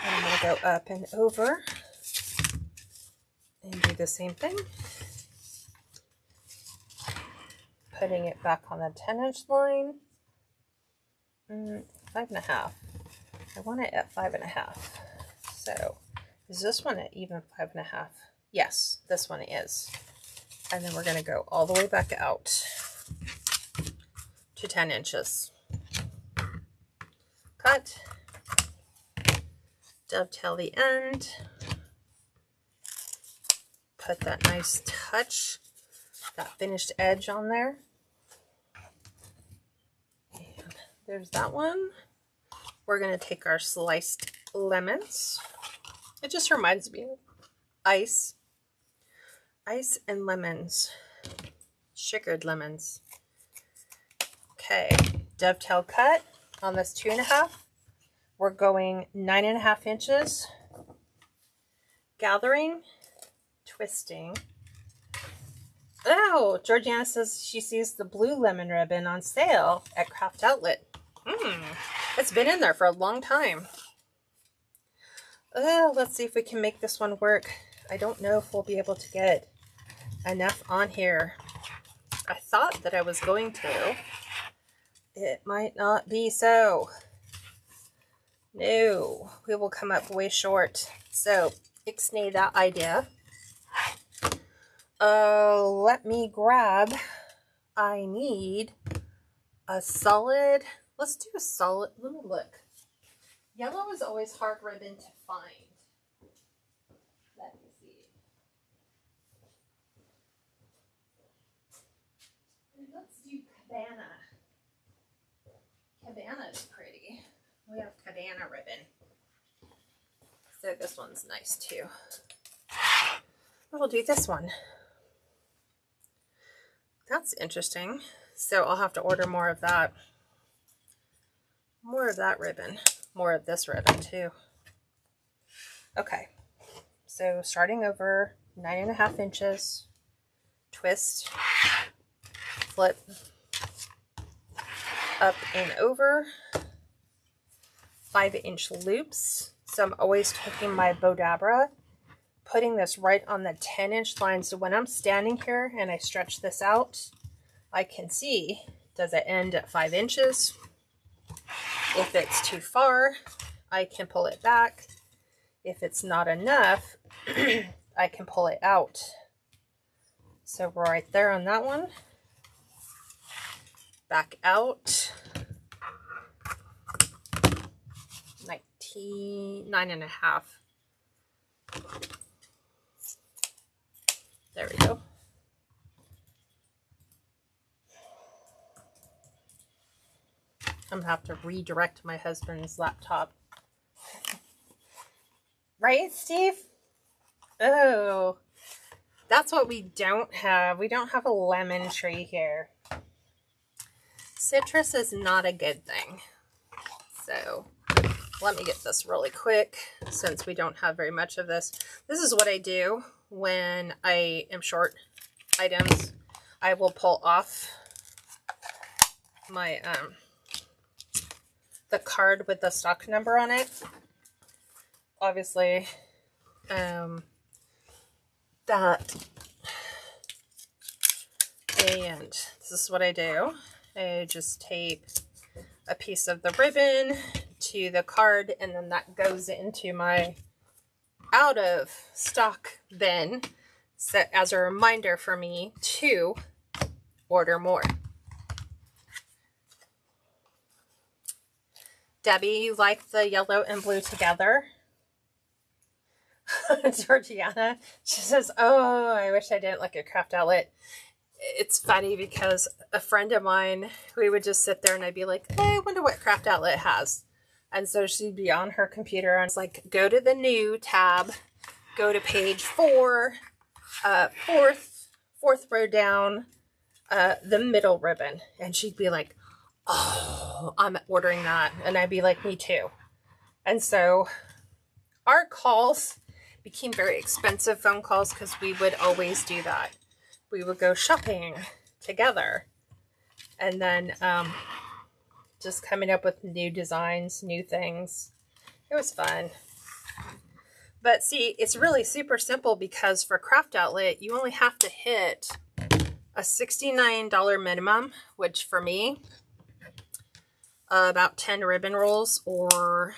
And I'm going to go up and over and do the same thing. putting it back on the 10-inch line. 5.5. I want it at 5.5. So is this one at even 5.5? Yes, this one is. And then we're going to go all the way back out to 10 inches. Cut. Dovetail the end. Put that nice touch, that finished edge on there. And there's that one. We're going to take our sliced lemons. It just reminds me of ice. Ice and lemons. Sugared lemons. Okay, dovetail cut on this 2.5. We're going 9.5 inches. Gathering, twisting. Oh, Georgiana says she sees the blue lemon ribbon on sale at Craft Outlet. It's been in there for a long time. Oh, let's see if we can make this one work. I don't know if we'll be able to get enough on here. I thought that I was going to. It might not be so. No, we will come up way short. So, ixnay that idea. Let me grab, I need a solid, let's do a solid, let me look. Yellow is always hard ribbon to find. Let me see. Let's do Cabana. Cabana is pretty. We have Cabana ribbon. So this one's nice too. We'll do this one. That's interesting. So I'll have to order more of that. More of that ribbon. More of this ribbon too. Okay. So starting over 9.5 inches. Twist. Flip. Up and over. 5-inch loops. So I'm always taking my Bodabra, putting this right on the 10-inch line. So when I'm standing here and I stretch this out, I can see, does it end at 5 inches? If it's too far, I can pull it back. If it's not enough, I can pull it out. So we're right there on that one. Back out. 9.5. There we go. I'm gonna have to redirect my husband's laptop. Right, Steve? Oh, that's what we don't have. We don't have a lemon tree here. Citrus is not a good thing. So let me get this really quick since we don't have very much of this. This is what I do when I am short items. I will pull off my the card with the stock number on it. Obviously, that, and this is what I do. I just tape a piece of the ribbon to the card, and then that goes into my out of stock bin, set as a reminder for me to order more. Debbie, you like the yellow and blue together? Georgiana, she says, oh, I wish I didn't look at Craft Outlet. It's funny because a friend of mine, we would just sit there and I'd be like, hey, I wonder what Craft Outlet has. And so she'd be on her computer and it's like, go to the new tab, go to page 4, fourth row down, the middle ribbon. And she'd be like, oh, I'm ordering that. And I'd be like, me too. And so our calls became very expensive phone calls because we would always do that. We would go shopping together and then just coming up with new designs, new things. It was fun. But see, it's really super simple because for Craft Outlet, you only have to hit a $69 minimum, which for me, about 10 ribbon rolls or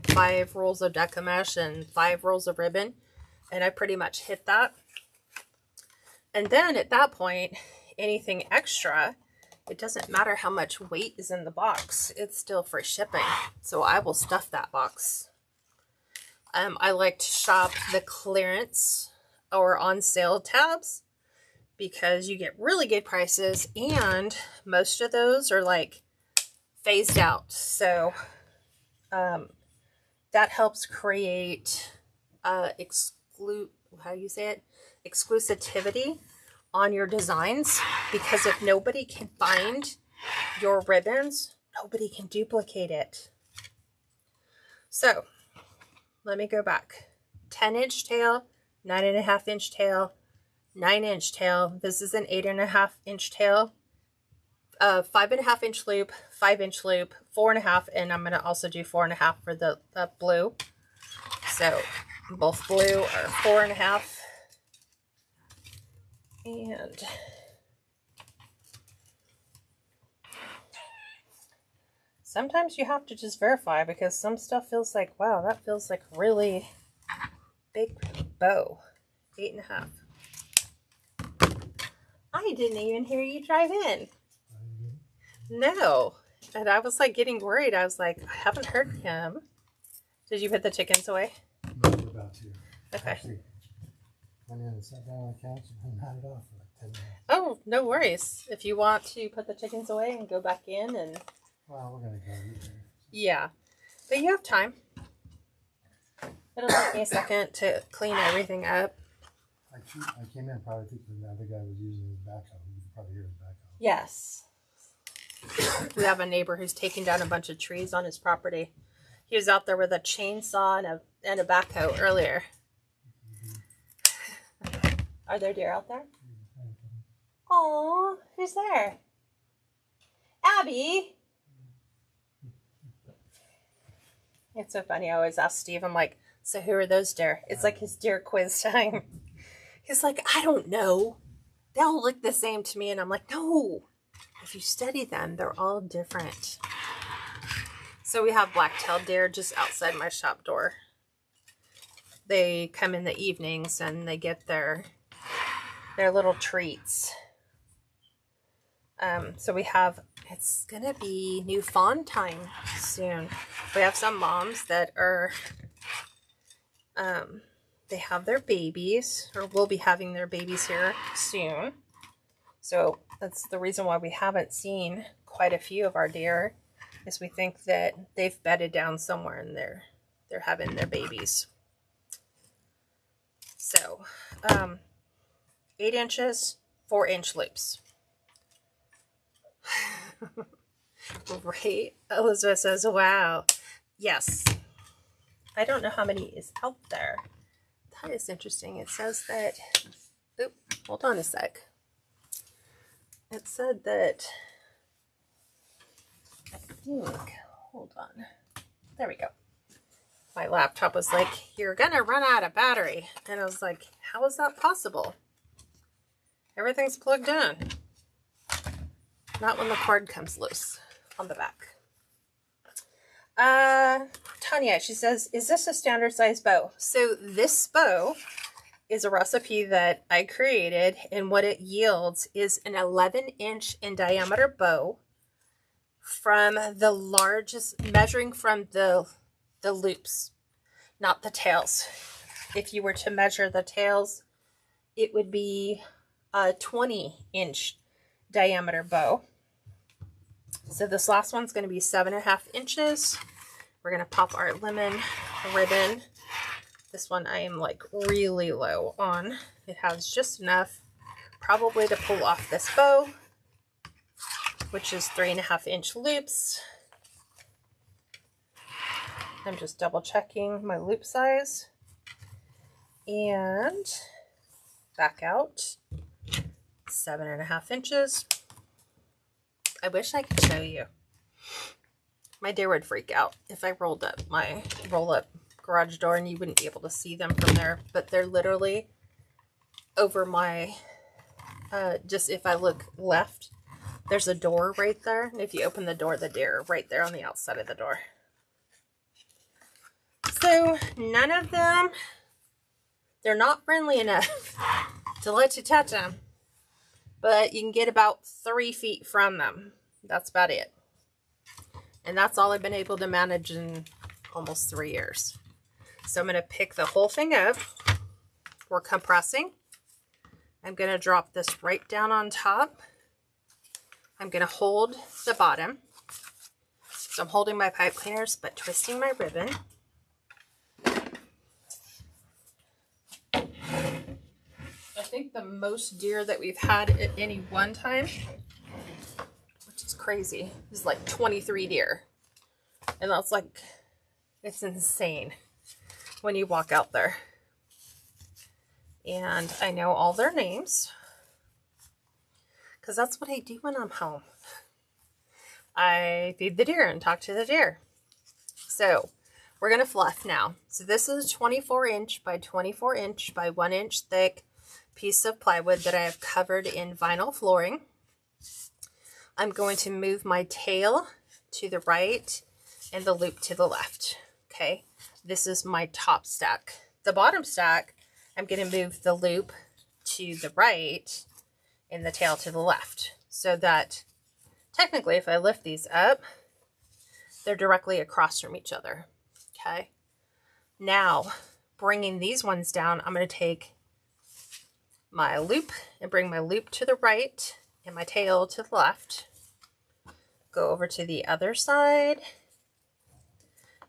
5 rolls of deco mesh and 5 rolls of ribbon, and I pretty much hit that. And then at that point, anything extra, it doesn't matter how much weight is in the box, it's still free shipping. So I will stuff that box. I like to shop the clearance or on sale tabs because you get really good prices, and most of those are like phased out. So that helps create exclusivity on your designs, because if nobody can find your ribbons, nobody can duplicate it. So let me go back. 10-inch tail, 9.5-inch tail, 9-inch tail. This is an 8.5-inch tail. 5.5-inch loop, 5-inch loop, 4.5, and I'm going to also do 4.5 for the blue. So both blue are 4.5. And sometimes you have to just verify, because some stuff feels like, wow, that feels like a really big bow. 8.5. I didn't even hear you drive in. No. And I was like getting worried. I was like, I haven't heard him. Did you put the chickens away? No, we're about to. Okay. Actually, went in and sat down on the couch and had it off for like 10 minutes. Oh, no worries. If you want to put the chickens away and go back in and... Well, we're going to go eat there. Yeah. But you have time. It'll take me a second to clean everything up. I came in probably thinking the other guy was using his backhoe. You can probably hear his backhoe. Yes. We have a neighbor who's taking down a bunch of trees on his property. He was out there with a chainsaw and a backhoe earlier. Are there deer out there? Aw, who's there? Abby! It's so funny. I always ask Steve, I'm like, so who are those deer? It's like his deer quiz time. He's like, I don't know. They all look the same to me. And I'm like, no. If you study them, they're all different. So we have black-tailed deer just outside my shop door. They come in the evenings and they get their little treats. So we have, it's gonna be new fawn time soon. We have some moms that are, they have their babies, or will be having their babies here soon. So that's the reason why we haven't seen quite a few of our deer, is we think that they've bedded down somewhere and they're having their babies. So 8 inches, 4-inch loops. Right? Elizabeth says, wow. Yes. I don't know how many is out there. That is interesting. It says that, oop, hold on a sec. It said that, I think, hold on. There we go. My laptop was like, you're gonna run out of battery. And I was like, how is that possible? Everything's plugged in. Not when the cord comes loose on the back. Tanya, she says, is this a standard size bow? So this bow is a recipe that I created, and what it yields is an 11-inch in diameter bow from the largest, measuring from the loops, not the tails. If you were to measure the tails, it would be a 20-inch diameter bow. So this last one's going to be 7.5 inches. We're going to pop our lemon ribbon. This one I am like really low on. It has just enough probably to pull off this bow, which is 3.5-inch loops. I'm just double checking my loop size. And back out 7.5 inches. I wish I could show you. My deer would freak out if I rolled up my roll-up garage door and you wouldn't be able to see them from there. But they're literally over my just if I look left, there's a door right there. And if you open the door, the deer are right there on the outside of the door. So none of them, they're not friendly enough to let you touch them. But you can get about 3 feet from them. That's about it. And that's all I've been able to manage in almost 3 years. So I'm going to pick the whole thing up. We're compressing. I'm going to drop this right down on top. I'm going to hold the bottom. So I'm holding my pipe cleaners, but twisting my ribbon. I think the most deer that we've had at any one time, which is crazy, is like 23 deer. And that's like, it's insane when you walk out there. And I know all their names, because that's what I do when I'm home. I feed the deer and talk to the deer. So we're going to fluff now. So this is a 24 inch by 24 inch by 1 inch thick piece of plywood that I have covered in vinyl flooring. I'm going to move my tail to the right and the loop to the left. Okay, this is my top stack. The bottom stack, I'm going to move the loop to the right and the tail to the left, so that technically if I lift these up, they're directly across from each other. Okay, now bringing these ones down, I'm going to take my loop and bring my loop to the right and my tail to the left. Go over to the other side,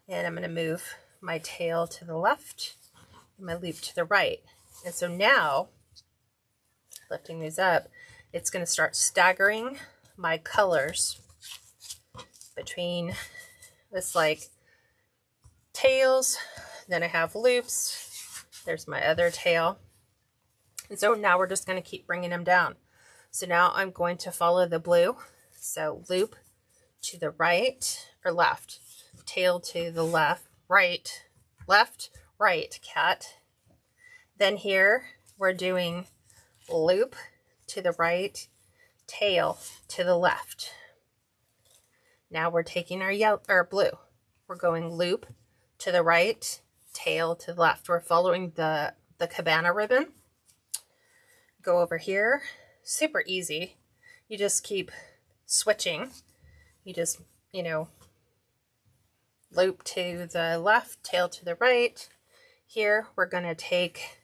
and I'm going to move my tail to the left and my loop to the right. And so now, lifting these up, it's going to start staggering my colors between this like tails, then I have loops, there's my other tail. And so now we're just going to keep bringing them down. So now I'm going to follow the blue. So loop to the right or left, tail to the left, right, cat. Then here we're doing loop to the right, tail to the left. Now we're taking our yellow or blue. We're going loop to the right, tail to the left. We're following the cabana ribbon. Go over here, super easy. You just keep switching. You just, you know, loop to the left, tail to the right. Here we're going to take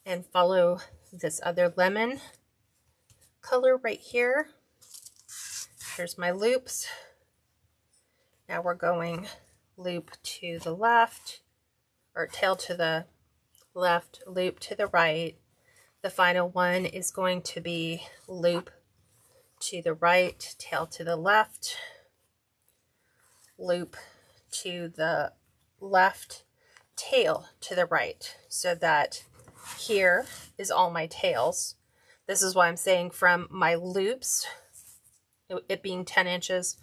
and follow this other lemon color right here. Here's my loops. Now we're going loop to the left, or tail to the left, loop to the right. The final one is going to be loop to the right, tail to the left, loop to the left, tail to the right, so that here is all my tails. This is why I'm saying from my loops, it being 10 inches,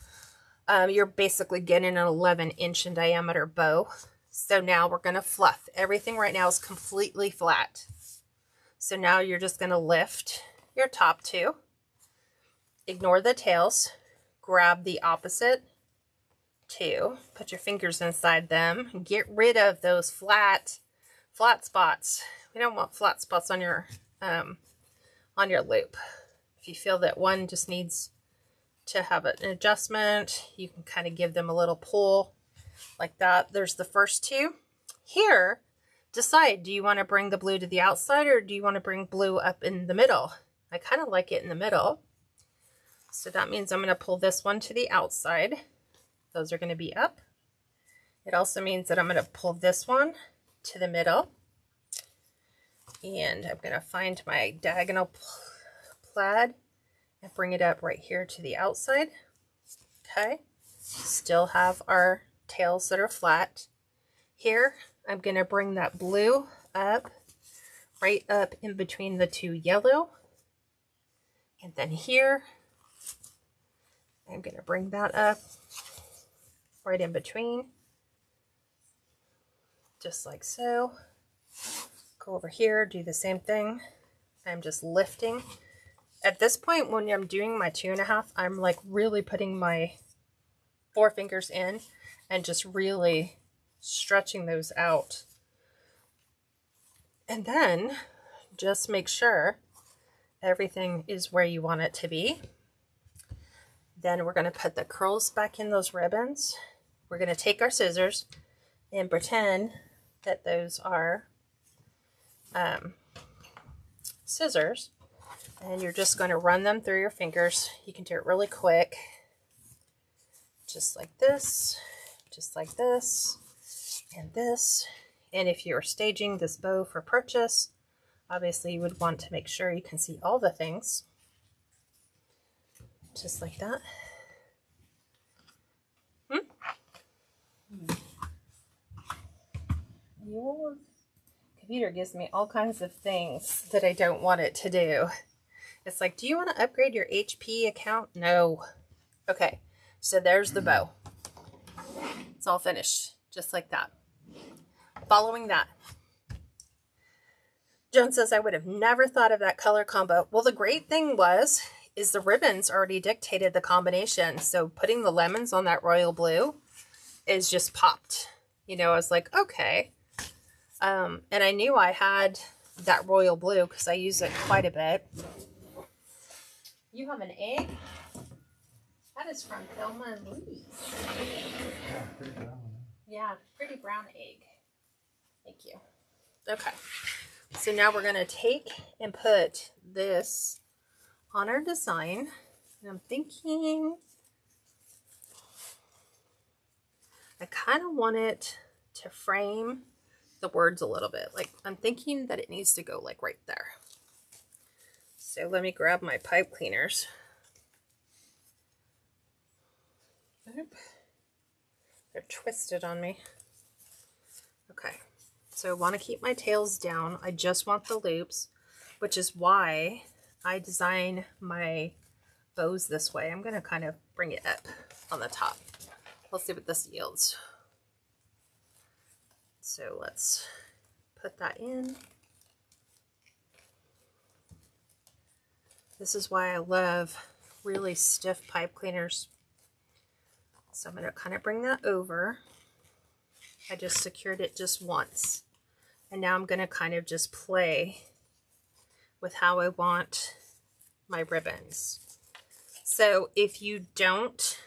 you're basically getting an 11-inch in diameter bow. So now we're going to fluff. Everything right now is completely flat. So now you're just going to lift your top two, ignore the tails, grab the opposite two, put your fingers inside them, and get rid of those flat spots. We don't want flat spots on your loop. If you feel that one just needs to have an adjustment, you can kind of give them a little pull like that. There's the first two. Here, decide, do you want to bring the blue to the outside or do you want to bring blue up in the middle? I kind of like it in the middle. So that means I'm going to pull this one to the outside. Those are going to be up. It also means that I'm going to pull this one to the middle. And I'm going to find my diagonal plaid and bring it up right here to the outside. Okay. Still have our tails that are flat. Here, I'm going to bring that blue up, right up in between the two yellow. And then here, I'm going to bring that up right in between, just like so. Go over here, do the same thing. I'm just lifting. At this point, when I'm doing my 2.5, I'm like really putting my 4 fingers in and just really stretching those out. And then just make sure everything is where you want it to be. Then we're going to put the curls back in those ribbons. We're going to take our scissors and pretend that those are scissors, and you're just going to run them through your fingers. You can do it really quick, just like this, and this. And if you're staging this bow for purchase, obviously you would want to make sure you can see all the things, just like that. Your computer gives me all kinds of things that I don't want it to do. It's like, do you want to upgrade your HP account? No. Okay, so there's the bow. It's all finished, just like that. Following that, Joan says, I would have never thought of that color combo. Well, the great thing is the ribbons already dictated the combination. So putting the lemons on that royal blue is just popped. You know, I was like, okay. And I knew I had that royal blue because I use it quite a bit. You have an egg? That is from Thelma and Louise. Yeah, pretty brown. Yeah, pretty brown egg. Thank you. Okay. So now we're going to take and put this on our design. And I'm thinking I kind of want it to frame the words a little bit. Like, I'm thinking that it needs to go like right there. So let me grab my pipe cleaners. Oop. They're twisted on me. Okay, so I want to keep my tails down. I just want the loops, which is why I design my bows this way. I'm going to kind of bring it up on the top. Let's see what this yields. So let's put that in. This is why I love really stiff pipe cleaners. So I'm going to kind of bring that over. I just secured it just once. And now I'm going to kind of just play with how I want my ribbons. So if you don't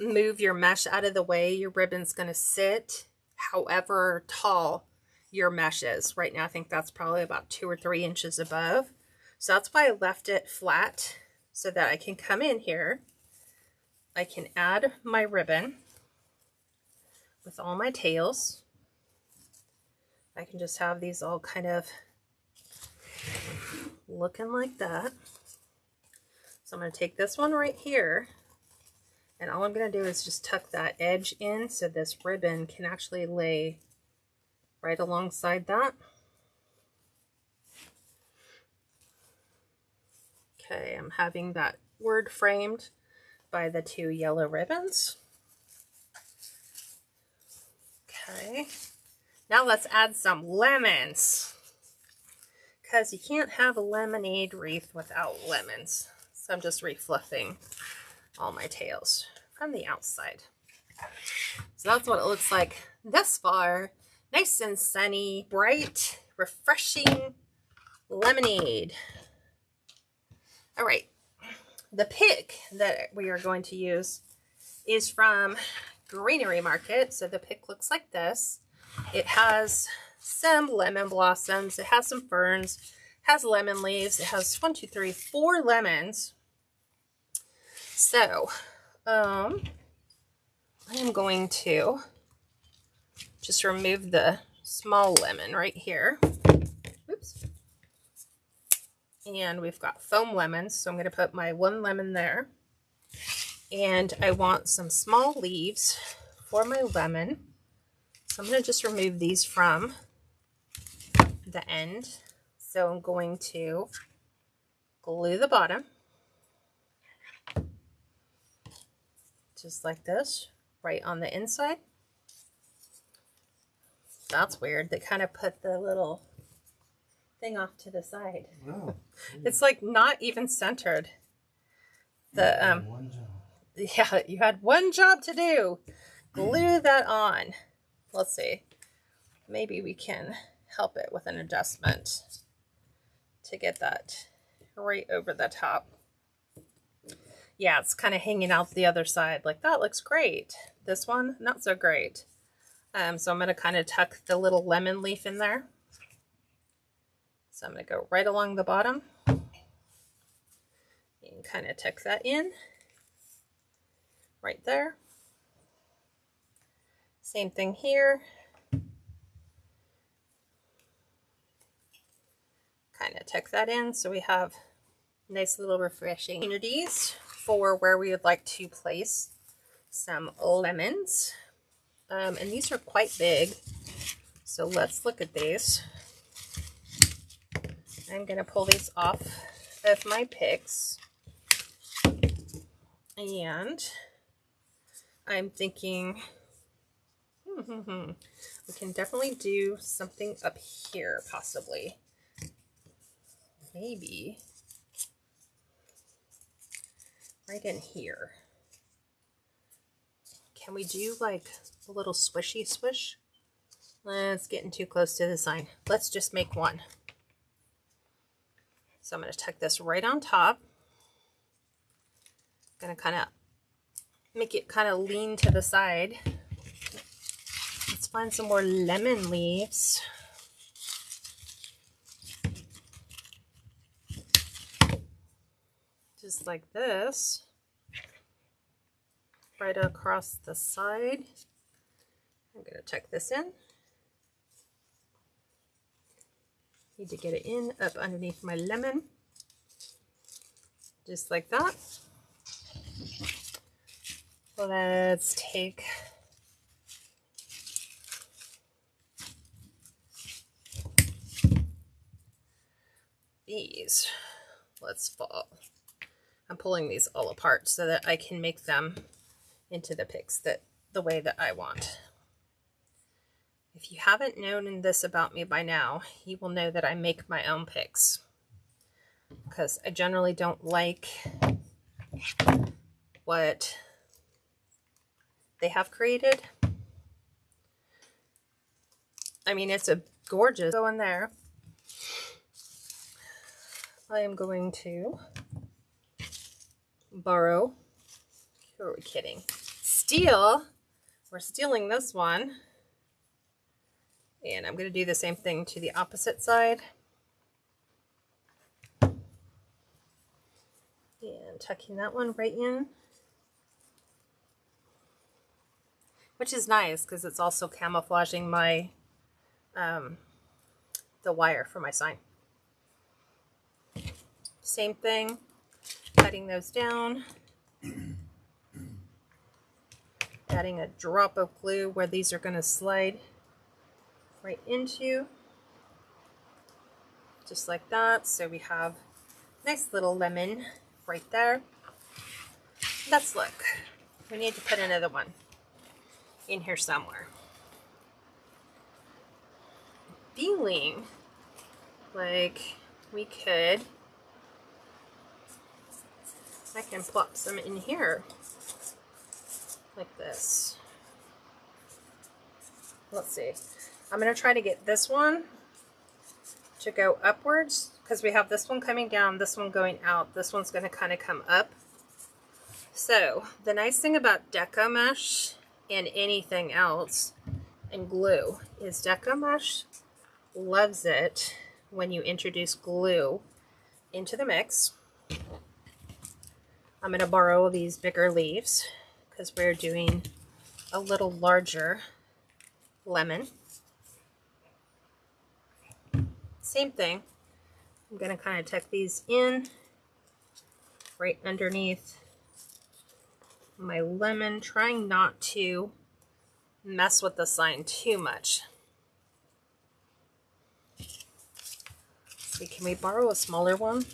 move your mesh out of the way, your ribbon's going to sit however tall your mesh is. Right now I think that's probably about 2 or 3 inches above. So that's why I left it flat, so that I can come in here. I can add my ribbon with all my tails. I can just have these all kind of looking like that. So I'm going to take this one right here, and all I'm going to do is just tuck that edge in so this ribbon can actually lay right alongside that. Okay, I'm having that word framed by the 2 yellow ribbons. Okay, now let's add some lemons, because you can't have a lemonade wreath without lemons. So I'm just refluffing all my tails from the outside. So that's what it looks like thus far. Nice and sunny, bright, refreshing lemonade. All right, the pick that we are going to use is from Greenery Market. So the pick looks like this. It has some lemon blossoms, it has some ferns, it has lemon leaves, it has 1, 2, 3, 4 lemons. So I am going to just remove the small lemon right here. Oops. And we've got foam lemons, so I'm going to put my 1 lemon there. And I want some small leaves for my lemon. So I'm going to just remove these from the end. So I'm going to glue the bottom, just like this, right on the inside. That's weird. They kind of put the little thing off to the side. Oh, It's like not even centered. The one job. yeah, you had one job to do. Glue that on. Let's see. Maybe we can help it with an adjustment to get that right over the top. Yeah, it's kind of hanging out the other side. Like, that looks great. This one, not so great. So I'm going to kind of tuck the little lemon leaf in there. So I'm going to go right along the bottom and kind of tuck that in right there. Same thing here. Kind of tuck that in so we have nice little refreshing opportunities for where we would like to place some lemons. And these are quite big. So let's look at these. I'm going to pull these off of my picks. And I'm thinking we can definitely do something up here, possibly. Maybe right in here. Can we do like a little swishy swish? It's getting too close to the sign. Let's just make one. So I'm going to tuck this right on top. I'm going to kind of make it kind of lean to the side. Let's find some more lemon leaves. Just like this. Right across the side. I'm going to tuck this in. Need to get it in up underneath my lemon. Just like that. Let's take these. Let's fall. I'm pulling these all apart so that I can make them into the picks the way that I want. If you haven't known this about me by now, you will know that I make my own picks because I generally don't like what they have created. I mean, it's a gorgeous go in there. I am going to borrow, who are we kidding? Steal. We're stealing this one. And I'm going to do the same thing to the opposite side. And tucking that one right in. Which is nice because it's also camouflaging my the wire for my sign. Same thing, cutting those down. Adding a drop of glue where these are going to slide right into, just like that. So we have a nice little lemon right there. Let's look. We need to put another one in here somewhere. Feeling like we could, I can plop some in here like this. Let's see. I'm going to try to get this one to go upwards because we have this one coming down, this one going out. This one's going to kind of come up. So the nice thing about Deco Mesh and anything else and glue is Deco Mesh loves it when you introduce glue into the mix. I'm going to borrow these bigger leaves because we're doing a little larger lemon. Same thing. I'm going to kind of tuck these in right underneath my lemon, trying not to mess with the sign too much. See, can we borrow a smaller one?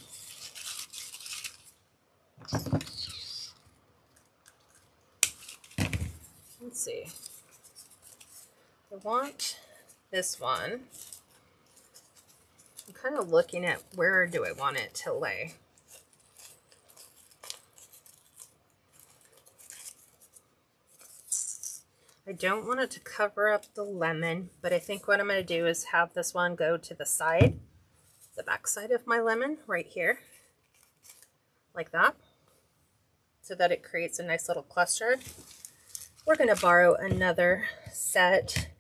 Let's see. I want this one I'm kind of looking at where do I want it to lay. I don't want it to cover up the lemon, but I think what I'm going to do is have this one go to the side, the back side of my lemon right here, like that, so that it creates a nice little cluster. We're going to borrow another set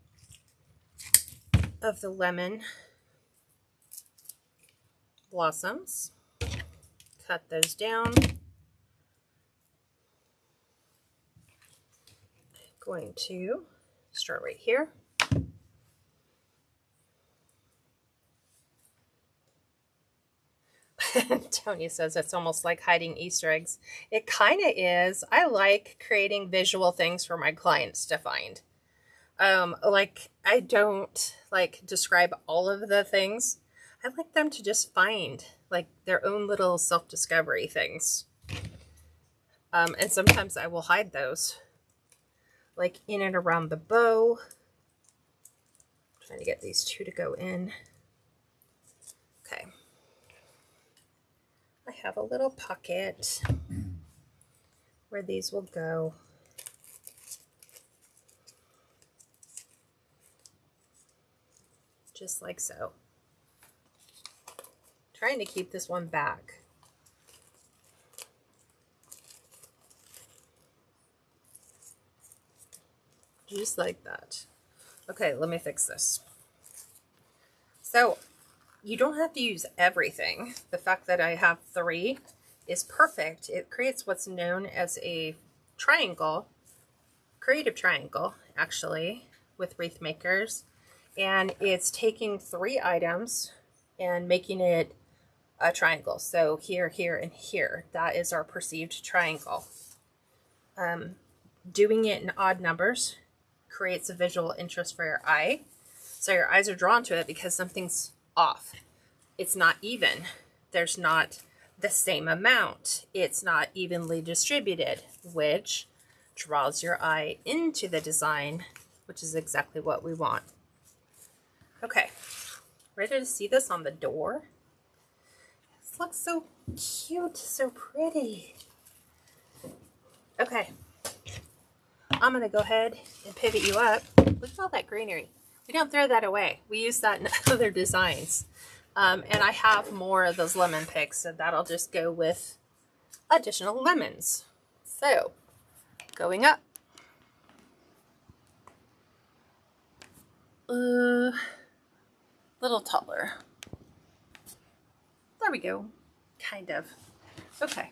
of the lemon blossoms, cut those down. Going to start right here. Tony says it's almost like hiding Easter eggs. It kind of is. I like creating visual things for my clients to find. Like I don't like describe all of the things. I like them to just find like their own little self-discovery things. And sometimes I will hide those, like in and around the bow. I'm trying to get these two to go in. Okay. I have a little pocket where these will go. Just like so. Trying to keep this one back. Just like that. Okay, let me fix this. So you don't have to use everything. The fact that I have 3 is perfect. It creates what's known as a triangle, creative triangle, actually, with wreath makers. And it's taking 3 items and making it a triangle. So here, here, and here. That is our perceived triangle. Doing it in odd numbers creates a visual interest for your eye. So your eyes are drawn to it because something's off. It's not even. There's not the same amount. It's not evenly distributed, which draws your eye into the design, which is exactly what we want. Okay, ready to see this on the door? This looks so cute, so pretty. Okay, I'm gonna go ahead and pivot you up. Look at all that greenery. We don't throw that away. We use that in other designs. And I have more of those lemon picks, so that'll just go with additional lemons. So, going up. Little taller. There we go. Kind of. Okay.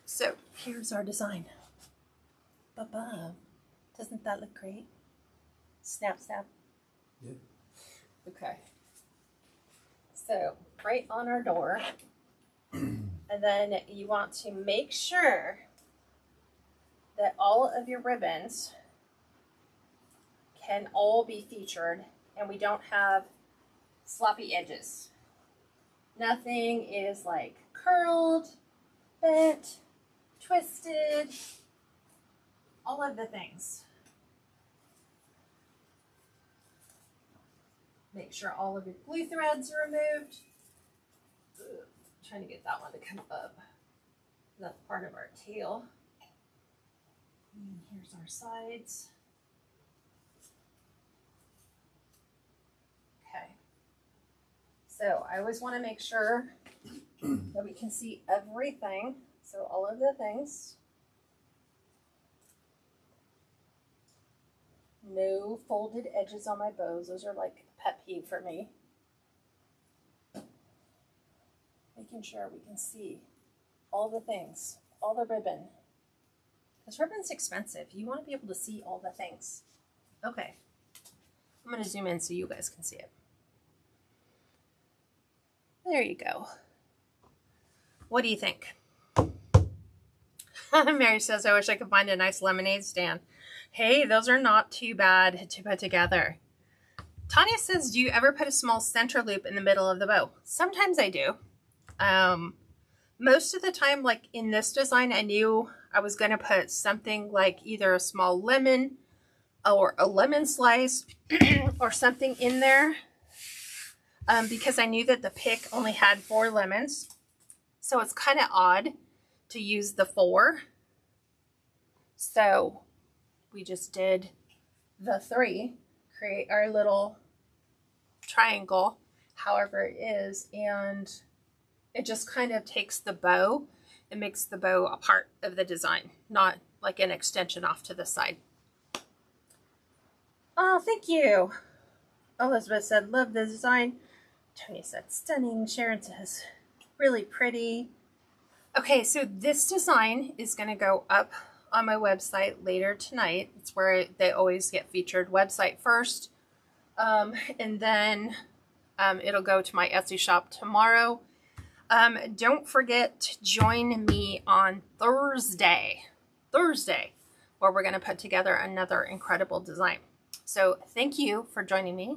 So, here's our design. Ba-ba. Doesn't that look great? Snap, snap. Yeah. Okay. So, right on our door. And then you want to make sure that all of your ribbons can all be featured and we don't have sloppy edges. Nothing is like curled, bent, twisted, all of the things. Make sure all of your glue threads are removed. Ugh, trying to get that one to come up. That's part of our tail. And here's our sides. Okay. So I always want to make sure that we can see everything. So all of the things. No folded edges on my bows. Those are like a pet peeve for me. Making sure we can see all the things, all the ribbon. Because ribbon's expensive. You want to be able to see all the things. Okay. I'm going to zoom in so you guys can see it. There you go. What do you think? Mary says, I wish I could find a nice lemonade stand. Hey, those are not too bad to put together. Tanya says, do you ever put a small center loop in the middle of the bow? Sometimes I do. Most of the time, like in this design, I knew I was going to put something like either a small lemon or a lemon slice or something in there. because I knew that the pick only had 4 lemons. So it's kind of odd to use the 4. So we just did the 3, create our little triangle, however it is, and it just kind of takes the bow and makes the bow a part of the design, not like an extension off to the side. Oh, thank you. Elizabeth said, love the design. Tony said, stunning. Sharon says, really pretty. Okay, so this design is going to go up on my website later tonight. It's where they always get featured, website first. And then it'll go to my Etsy shop tomorrow. Don't forget to join me on Thursday, where we're going to put together another incredible design. So thank you for joining me.